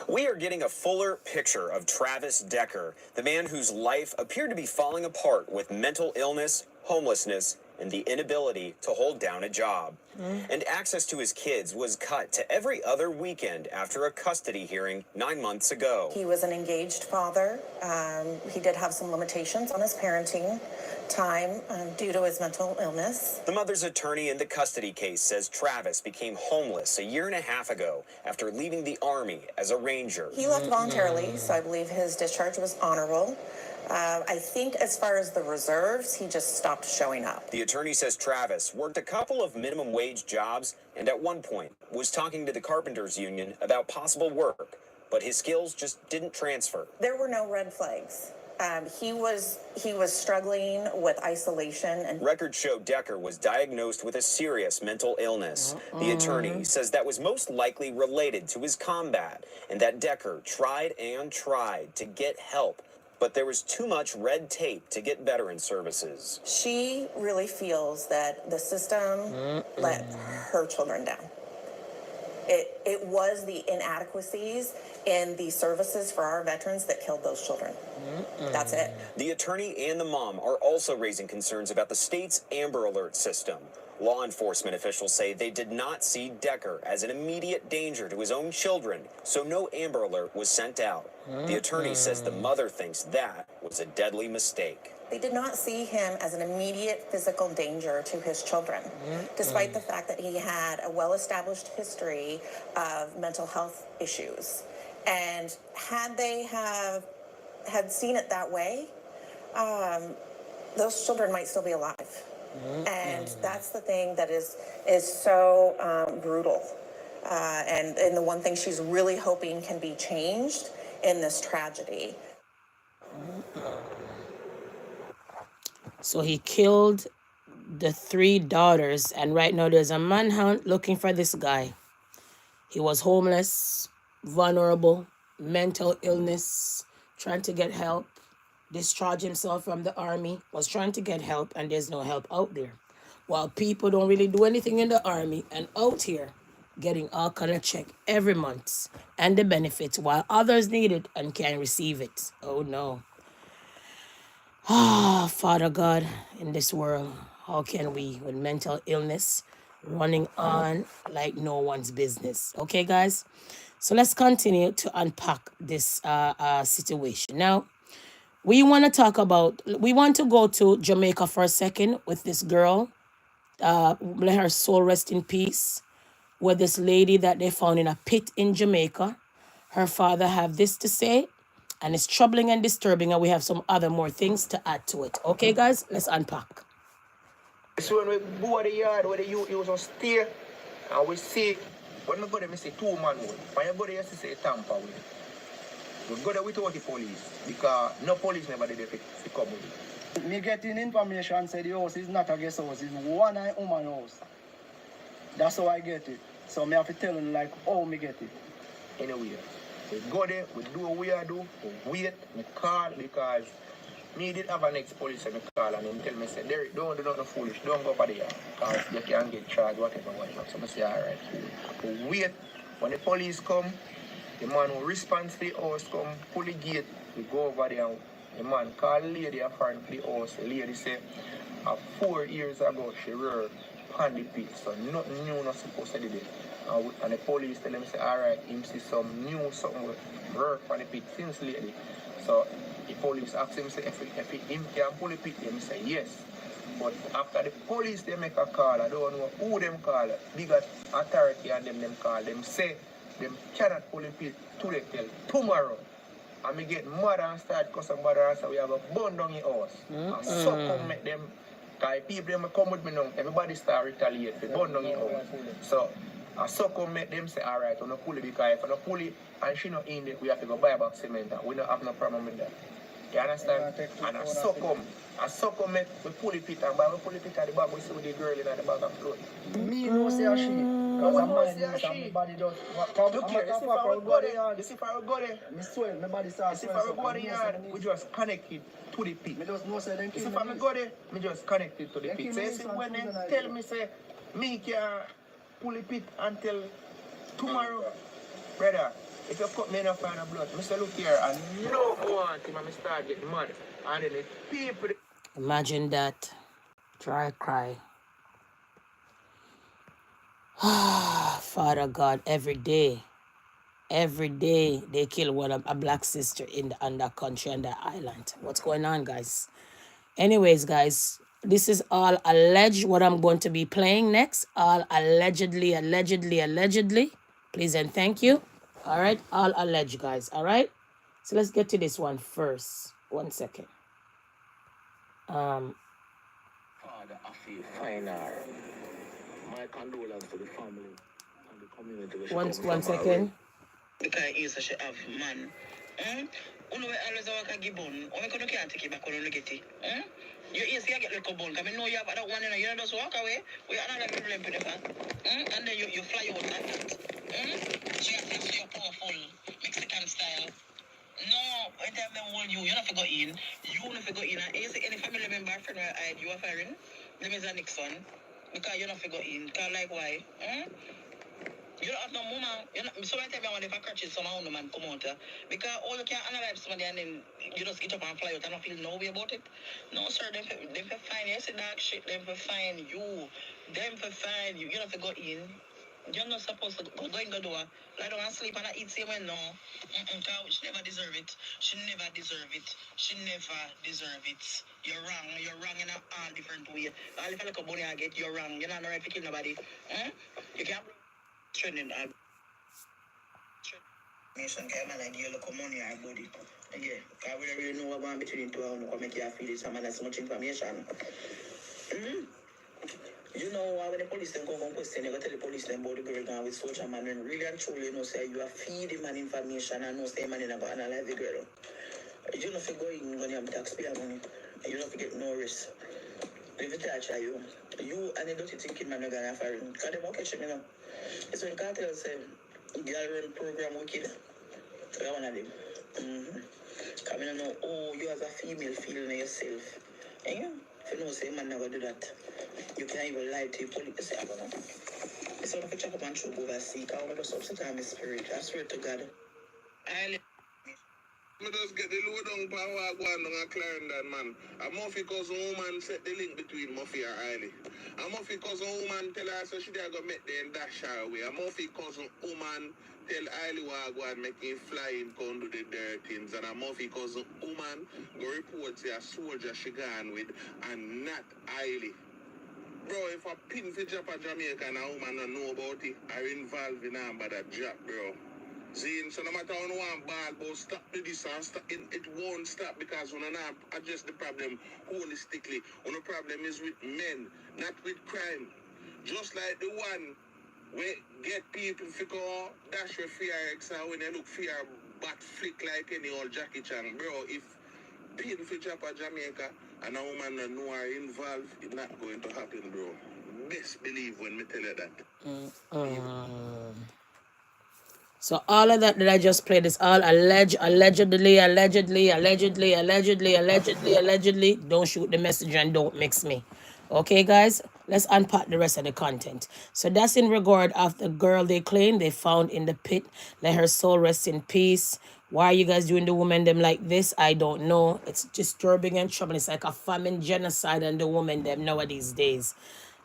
We are getting a fuller picture of Travis Decker, the man whose life appeared to be falling apart with mental illness, homelessness, and the inability to hold down a job. And access to his kids was cut to every other weekend after a custody hearing 9 months ago. He was an engaged father. He did have some limitations on his parenting time due to his mental illness. The mother's attorney in the custody case says Travis became homeless a year and a half ago after leaving the Army as a ranger. He left voluntarily, so I believe his discharge was honorable. I think as far as the reserves, he just stopped showing up. The attorney says Travis worked a couple of minimum wage jobs and at one point was talking to the Carpenters Union about possible work, but his skills just didn't transfer. There were no red flags. He was struggling with isolation. And records show Decker was diagnosed with a serious mental illness. The attorney says that was most likely related to his combat and that Decker tried and tried to get help, but there was too much red tape to get veteran services. She really feels that the system let her children down. It was the inadequacies in the services for our veterans that killed those children. That's it. The attorney and the mom are also raising concerns about the state's Amber Alert system. Law enforcement officials say they did not see Decker as an immediate danger to his own children, so no Amber Alert was sent out. The attorney says the mother thinks that was a deadly mistake. They did not see him as an immediate physical danger to his children, despite the fact that he had a well-established history of mental health issues. And had they had seen it that way, those children might still be alive. And that's the thing that is so brutal. And the one thing she's really hoping can be changed in this tragedy. So he killed the 3 daughters, and right now there's a manhunt looking for this guy. He was homeless, vulnerable, mental illness, trying to get help, discharged himself from the Army, was trying to get help, and there's no help out there. While people don't really do anything in the Army and out here getting all kind of check every month and the benefits while others need it and can't receive it. Oh no. Ah, Father God, in this world, how can we, with mental illness, running on like no one's business? Okay, guys? So let's continue to unpack this situation. Now, we want to go to Jamaica for a second with this girl. Let her soul rest in peace. With this lady that they found in a pit in Jamaica. Her father have this to say. And it's troubling and disturbing, and we have some other more things to add to it. Okay, guys? Let's unpack. So when we go to the yard where the youth was on stay, and we see, when we go there, we see 2 man. When you go there, you see Tampa with. We go there without the police, because no police never did to come with it. Me getting information said the house is not a guest house, it's one woman house. That's how I get it. So me have to tell them like how me get it. Anyway. We go there, we do what we do, we wait, we call, because Me did have an ex-police and me call and him tell me, say, Derek, don't do nothing foolish, don't go over there, because you can get charged, whatever. So I say, alright, cool. But wait, when the police come, the man who responds to the house come, pull the gate, we go over there. The man call the lady in front of the house. The lady say, 4 years ago, she reared on the pit, so nothing new not supposed to do it. And the police tell him, say, alright, him see some new something with reared on the pit since lately. So the police ask him, say, if him can pull the pit, him say yes. But after the police they make a call, I don't know who them call, bigger authority and them call, them say them cannot pull the pit today till tomorrow. And me get mad and start because somebody else we have a bun down in house. And so come make them, because people them come with me now, everybody start retaliate, they bun down in house. So I so come make them say, alright, I'm not pull it because if I don't pull it and she not in it, we have to go buy back cement and we don't have no problem with that. You understand? And I so come make we pull it pit and by we pull it pit at the back, we see with the girl in the bag of float. Me no say a she, because I'm mine and my body just look here, you see if I would go there, you see if I would go there, me swear, my body starts you see if I would go there, we just connect it to the pit. Me just know say them you see if I go there, me just connect it to the pit. So you see when they tell me say, me can pull the pit until tomorrow, brother, if you cut me enough kind of blood, me say look here, and no want him and me start getting mad. And then the people... Imagine that. Try cry. Father God, every day they kill a black sister on that country and that island. What's going on, guys? Anyways, guys, this is all alleged what I'm going to be playing next. All allegedly. Please and thank you. All right, all alleged, guys. All right, so let's get to this one first. 1 second. Father, I feel fine. My condolence to the family and the community. One second. Because he used to have man. Uno always work a gibbon. Or you can't take it back when you get it. You easy get like a bone. Because I know you have that one, you don't just walk away. We are not like a problem with the and then you fly out like that. She has to feel powerful, Mexican style. No, I tell them all you're not go in. You not go in. And you see any family member, friend, you are firing. Them is a Nixon. Because you're not go in. Because like why? You don't have no mama. So I tell me I want to catch some of man come out. Because all you can analyze somebody and then you just get up and fly out and not feel no way about it. No sir, them for fine. You see that shit, them for fine you. Them for fine you. You don't have to go in. You're not supposed to go in the door. Lie down and sleep and I eat same way no. She never deserve it. She never deserve it. She never deserve it. You're wrong. You're wrong in all different ways. All if I look a bunny I get, you're wrong. You're not right to kill nobody. You can't training and nation kind of like you look money or body. Again, because we don't really know what going between two and we make you feel this and that's much information. You know when the police then come question, you go tell the police then about the girl gone with soldier man and really and truly you know say you are feeding man information and know say man in go analyze the girl. You know if you go in when you have taxpayer money, you don't get no risk. If you touch you and you don't think man are gonna have a because they won't catch him, you know. It's when cartel say girl run program wicked. I one of them. Come in and know, oh, you as a female feeling yourself. And you, if you know say man never do that, you can't even lie to your police. Say, I don't know. It's not a check up and show go overseas. I want to substitute my spirit. I swear to God. I just get the low down power going on a Clarendon, man. I'm more because a woman set the link between Muffy and Riley. I'm more because a woman tell her so she there go make them dash her away. I'm more because a woman tell Riley what go and make him fly in come do the dirty things. And I'm more because a woman go report say a soldier she gone with and not Riley. Bro, if a pin for job at Jamaica and a woman don't know about it, are involved in that job, bro. See, so no matter how you want ball, but stop the this and stop it won't stop because when you not address the problem holistically. When the problem is with men, not with crime. Just like the one where get people to go dash with fear and when they look fear but flick like any old Jackie Chan. Bro, if pin for job at Jamaica and a woman that know are involved, it's not going to happen, bro. Best believe when me tell you that. So all of that I just played is all allegedly. Don't shoot the messenger and don't mix me. Okay, guys, let's unpack the rest of the content. So that's in regard of the girl they claim they found in the pit. Let her soul rest in peace. Why are you guys doing the woman them like this? I don't know. It's disturbing and troubling. It's like a famine genocide on the woman them nowadays days.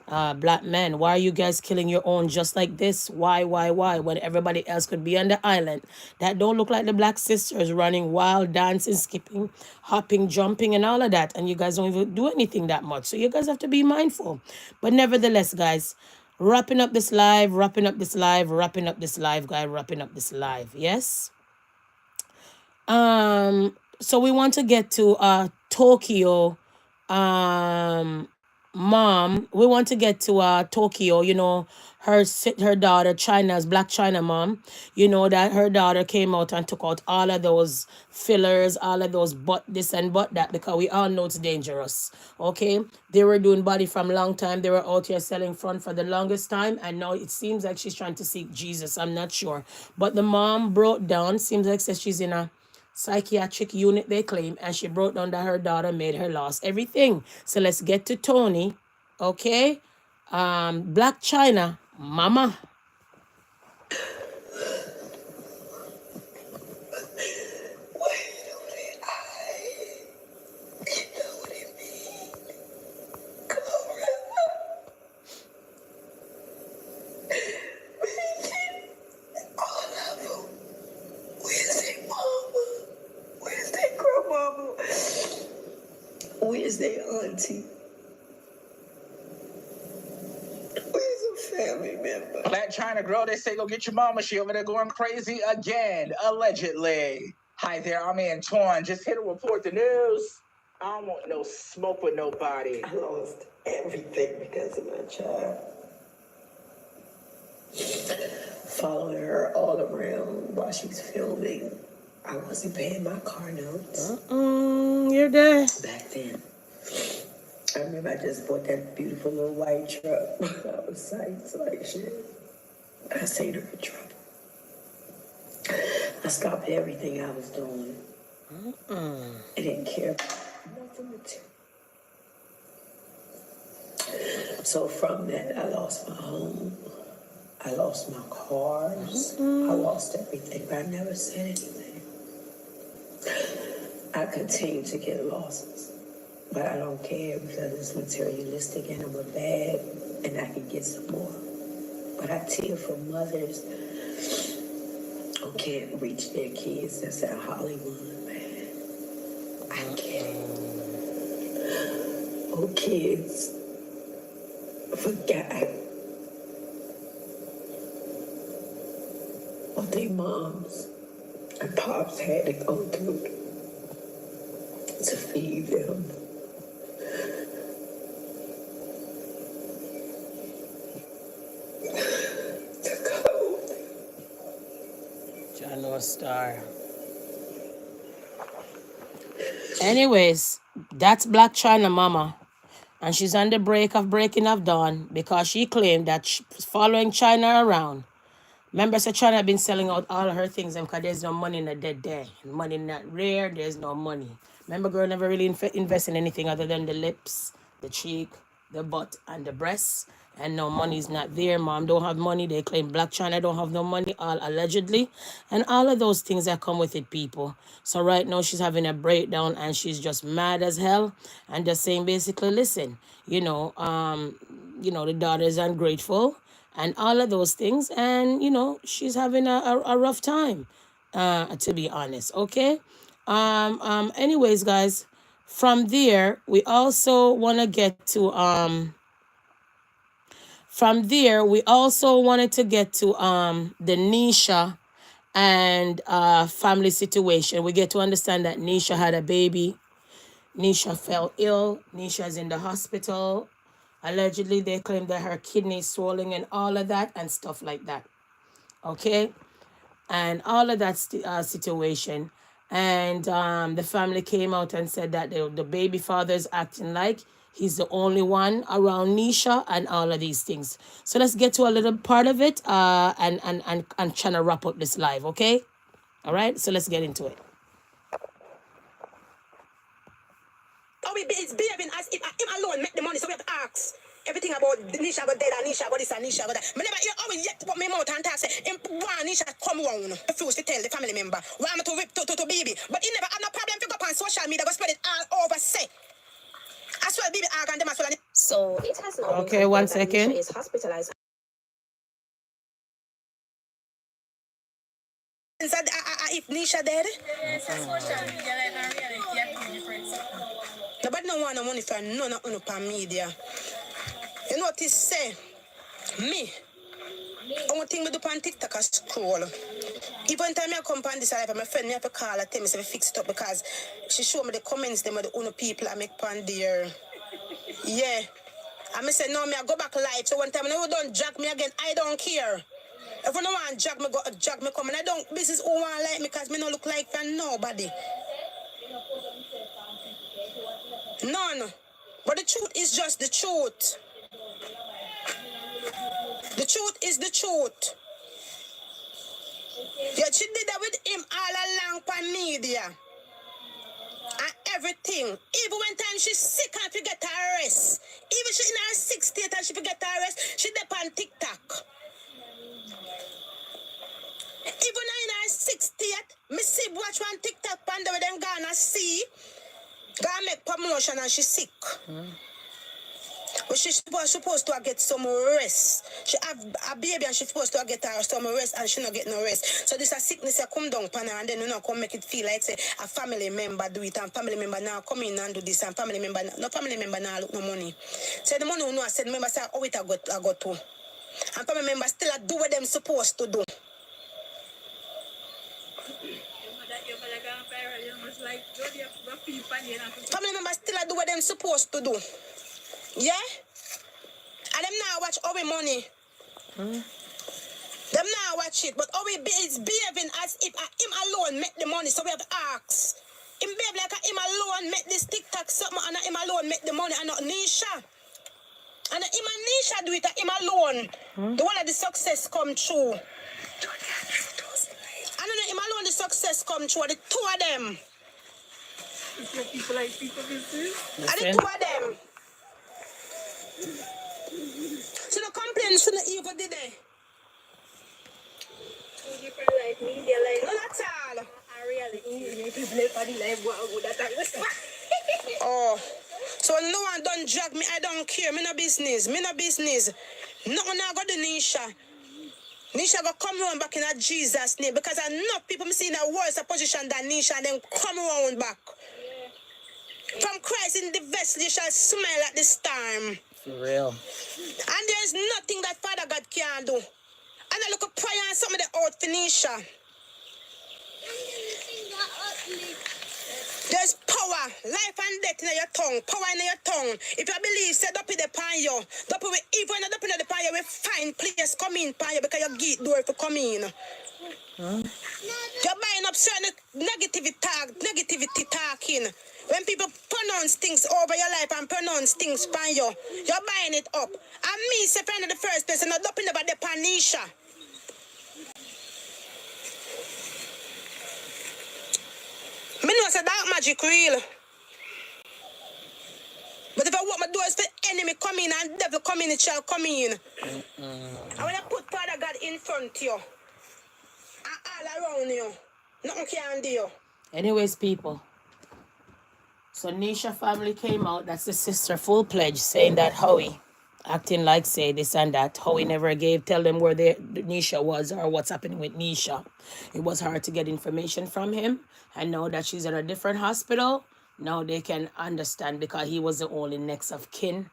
Black men, why are you guys killing your own just like this? Why, when everybody else could be on the island that don't look like the black sisters running wild, dancing, skipping, hopping, jumping, and all of that, and you guys don't even do anything that much. So you guys have to be mindful. But nevertheless, guys, wrapping up this live, yes. So we want to get to Tokyo, mom. We want to get to Tokyo, you know, her daughter, China's Black China mom, you know, that her daughter came out and took out all of those fillers, all of those butt this and butt that, because we all know it's dangerous. Okay, they were doing body from long time. They were out here selling front for the longest time, and now it seems like she's trying to seek Jesus. I'm not sure, but the mom broke down. Seems like says she's in a psychiatric unit, they claim, and she broke down that her daughter made her lost everything. So let's get to Tony. Okay, Black China mama. Where's their auntie? Where's a family member? Black China girl, they say go get your mama. She over there going crazy again, allegedly. Hi there, I'm Antoine. Just here to report the news. I don't want no smoke with nobody. I lost everything because of my child. Following her all around while she's filming. I wasn't paying my car notes. You're there. Back then. I remember I just bought that beautiful little white truck. I was psyched like shit. I saved her in trouble. I stopped everything I was doing. I didn't care about nothing material. So from that, I lost my home. I lost my cars. I lost everything, but I never said anything. I continue to get losses, but I don't care because it's materialistic and I'm a bad and I can get some more. But I tear for mothers who can't reach their kids that's in Hollywood, man. I get it. Who kids forgot what their moms and pops had to go through to feed them. Jano Star. Anyways, that's Black China mama. And she's on the breaking of dawn because she claimed that she's following China around. Remember, so China had been selling out all of her things because there's no money in the dead day. Money not rare, there's no money. Remember, girl never really invest in anything other than the lips, the cheek, the butt, and the breasts. And no money's not there. Mom don't have money. They claim Black China don't have no money, all allegedly. And all of those things that come with it, people. So right now she's having a breakdown and she's just mad as hell. And just saying basically, listen, the daughter is ungrateful and all of those things. And, she's having a rough time, to be honest. Okay. Anyways, guys, from there, we also want to get to, we also wanted to get to the Nisha and family situation. We get to understand that Nisha had a baby. Nisha fell ill. Nisha's in the hospital. Allegedly, they claim that her kidney is swollen and all of that and stuff like that. Okay? And all of that situation. And the family came out and said that the baby father is acting like He's the only one around Nisha and all of these things. So let's get to a little part of it and trying to wrap up this live, okay? All right, so let's get into it. Oh, it's behaving as if him alone make the money, so we have to ask everything about Nisha got dead and Nisha got this and Nisha got that. I never hear how yet to put me mouth and talk say him want Nisha come round. Refuse to tell the family member. Want me to rip to baby. But he never had no problem to go up on social media, go spread it all over say. As well, baby and them as well. So it has not been Okay, 1 confirmed that second. Nisha is hospitalized. If Nisha dead? Nobody no want no money for none of on media. You know what he say? Me. Only thing me do on TikTok is scroll. Even time I come on this life, my friend me have to call her tell me say fix it up because she show me the comments them of the uno people I make on there. Yeah. And me say no, me I go back live. So one time when you don't drag me again, I don't care. If you don't want to drag me, go drag me come. And I don't business who want like me because me don't look like for nobody. None. But the truth is just the truth. The truth is the truth. Yeah, she did that with him all along on media. And everything. Even when time she's sick and forget her rest. Even she in her 60th and she forget her rest, she dep on TikTok. Even in her 60th, me see watch one TikTok and with them gonna see. Gonna make promotion and she sick. But she's supposed to get some rest. She have a baby and she's supposed to get her some rest and she not get no rest. So this a sickness that come down upon her and then you know come make it feel like say a family member do it and family member now come in and do this and family member no family member now look no money. So the money you know I said member say oh it I got to. And family member still do what them supposed to do. Family members still do what them supposed to do. Yeah? And them now watch our money. Them now watch it, but it's behaving as if him alone make the money, so we have to ask. Him behave like him alone make this TikTok something and him alone make the money and not Nisha. And him and Nisha do it him alone. The one of the success come true. And then him alone the success come true, the two of them. People like people business. And the two of them. So the complaints to the evil did they? Like media like no that's all. Oh. So no one don't drag me, I don't care. Me no business. Me no business. No one I got the Nisha. Nisha go come around back in a Jesus name because I know people me see in a worse position than Nisha and then come around back. From Christ in the vessel you shall smile at the storm. For real. And there's nothing that Father God can do. And I look at prayer and some of the out for Nisha. There's power, life and death in your tongue, power in your tongue. If you believe, say, don't put the pan you. Don't put it, even don't put the pan you, we find place come in pan you because you get door to come in. You're buying up certain negativity talking. When people pronounce things over your life and pronounce things pan you, you're buying it up. And me, say, friend of the first person, not up in about the panisha. Me know say dark magic real. But if I want my doors for enemy come in and devil come in, it shall come in. I want to put Father God in front of you. And all around you. Nothing can do you. Anyways, people. So Nisha family came out. That's the sister full pledge saying that Howie acting like say this and that. Howie never tell them where the Nisha was or what's happening with Nisha. It was hard to get information from him. And now that she's at a different hospital, now they can understand because he was the only next of kin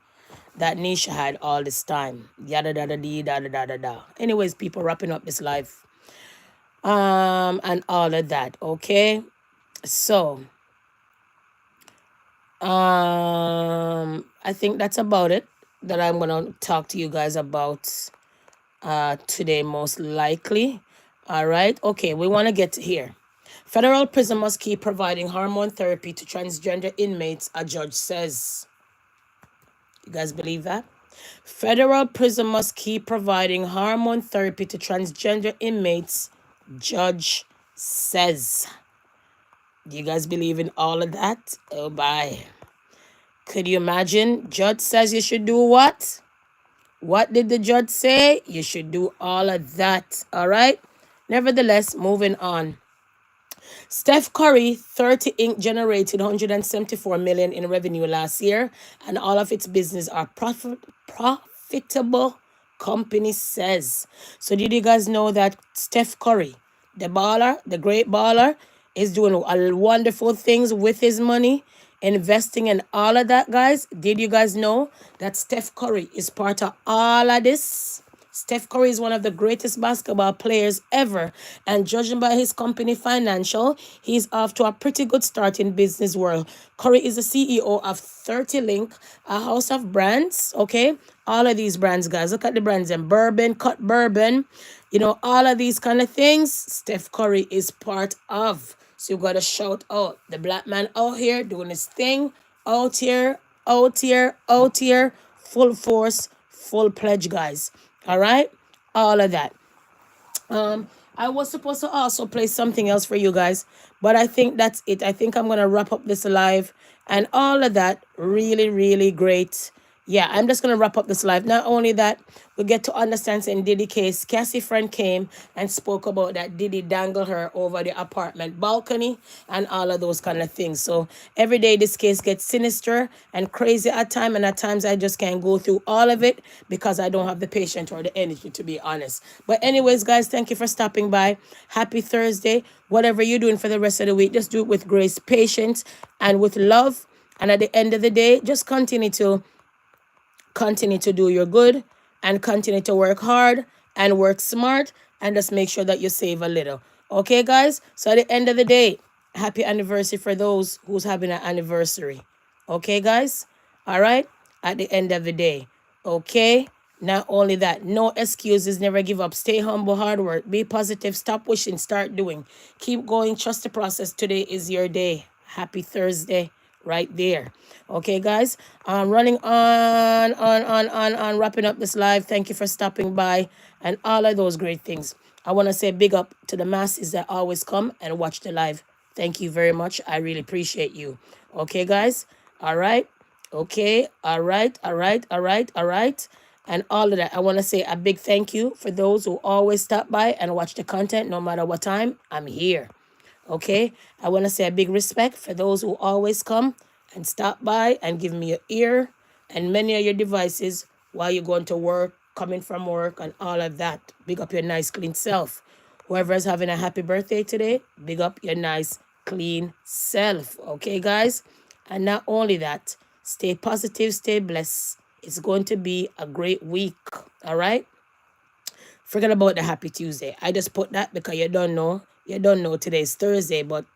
that Nisha had all this time. Yada da da dee da da da da da. Anyways, people, wrapping up this life. And all of that. Okay. So I think that's about it that I'm gonna talk to you guys about today, most likely. All right. Okay, we want to get here. Federal prison must keep providing hormone therapy to transgender inmates, a judge says. You guys believe that? Federal prison must keep providing hormone therapy to transgender inmates, judge says. Do you guys believe in all of that? Oh, bye. Could you imagine? Judge says you should do what? What did the judge say? You should do all of that. All right? Nevertheless, moving on. Steph Curry, 30 Inc. generated 174 million in revenue last year, and all of its business are profitable, company says. So did you guys know that Steph Curry, the baller, the great baller, is doing wonderful things with his money, investing in all of that, guys? Did you guys know that Steph Curry is part of all of this? Steph Curry is one of the greatest basketball players ever, and judging by his company financial, he's off to a pretty good start in business world. Curry is the CEO of 30 Link, a house of brands, okay? All of these brands, guys, look at the brands and bourbon, cut bourbon, you know, all of these kind of things, Steph Curry is part of. So you got to shout out the black man out here doing his thing, out here, out here, out here, full force, full pledge, guys. All right, all of that. I was supposed to also play something else for you guys, but I think that's it. I think I'm gonna wrap up this live and all of that. Really, really great. Yeah, I'm just gonna wrap up this live. Not only that, we get to understand in Diddy case, Cassie friend came and spoke about that Diddy dangled her over the apartment balcony and all of those kind of things. So every day this case gets sinister and crazy at times, and at times I just can't go through all of it because I don't have the patience or the energy, to be honest. But anyways, guys, thank you for stopping by. Happy Thursday. Whatever you're doing for the rest of the week, just do it with grace, patience, and with love. And at the end of the day, just continue to do your good and continue to work hard and work smart and just make sure that you save a little. Okay, guys? So at the end of the day, happy anniversary for those who's having an anniversary. Okay, guys? All right? At the end of the day. Okay? Not only that, no excuses, never give up. Stay humble, hard work. Be positive. Stop wishing, start doing. Keep going. Trust the process. Today is your day. Happy Thursday right there. Okay, guys, I'm running on, wrapping up this live. Thank you for stopping by and all of those great things. I want to say big up to the masses that always come and watch the live. Thank you very much. I really appreciate you. Okay, guys. All right. Okay. All right. All right. All right. All right. And all of that. I want to say a big thank you for those who always stop by and watch the content no matter what time. I'm here. Okay, I want to say a big respect for those who always come and stop by and give me your ear and many of your devices while you're going to work, coming from work, and all of that. Big up your nice, clean self. Whoever is having a happy birthday today, big up your nice, clean self. Okay, guys? And not only that, stay positive, stay blessed. It's going to be a great week. All right? Forget about the happy Tuesday. I just put that because you don't know. You don't know today's Thursday, but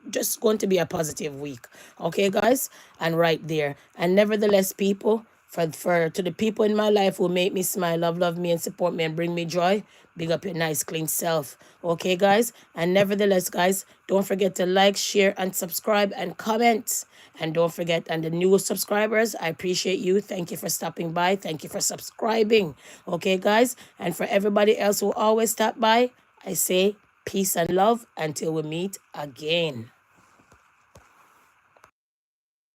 just going to be a positive week. Okay, guys? And right there. And nevertheless, people, for to the people in my life who make me smile, love me and support me and bring me joy, big up your nice, clean self. Okay, guys? And nevertheless, guys, don't forget to like, share, and subscribe and comment. And don't forget, and the new subscribers, I appreciate you. Thank you for stopping by. Thank you for subscribing. Okay, guys? And for everybody else who always stop by, I say peace and love until we meet again.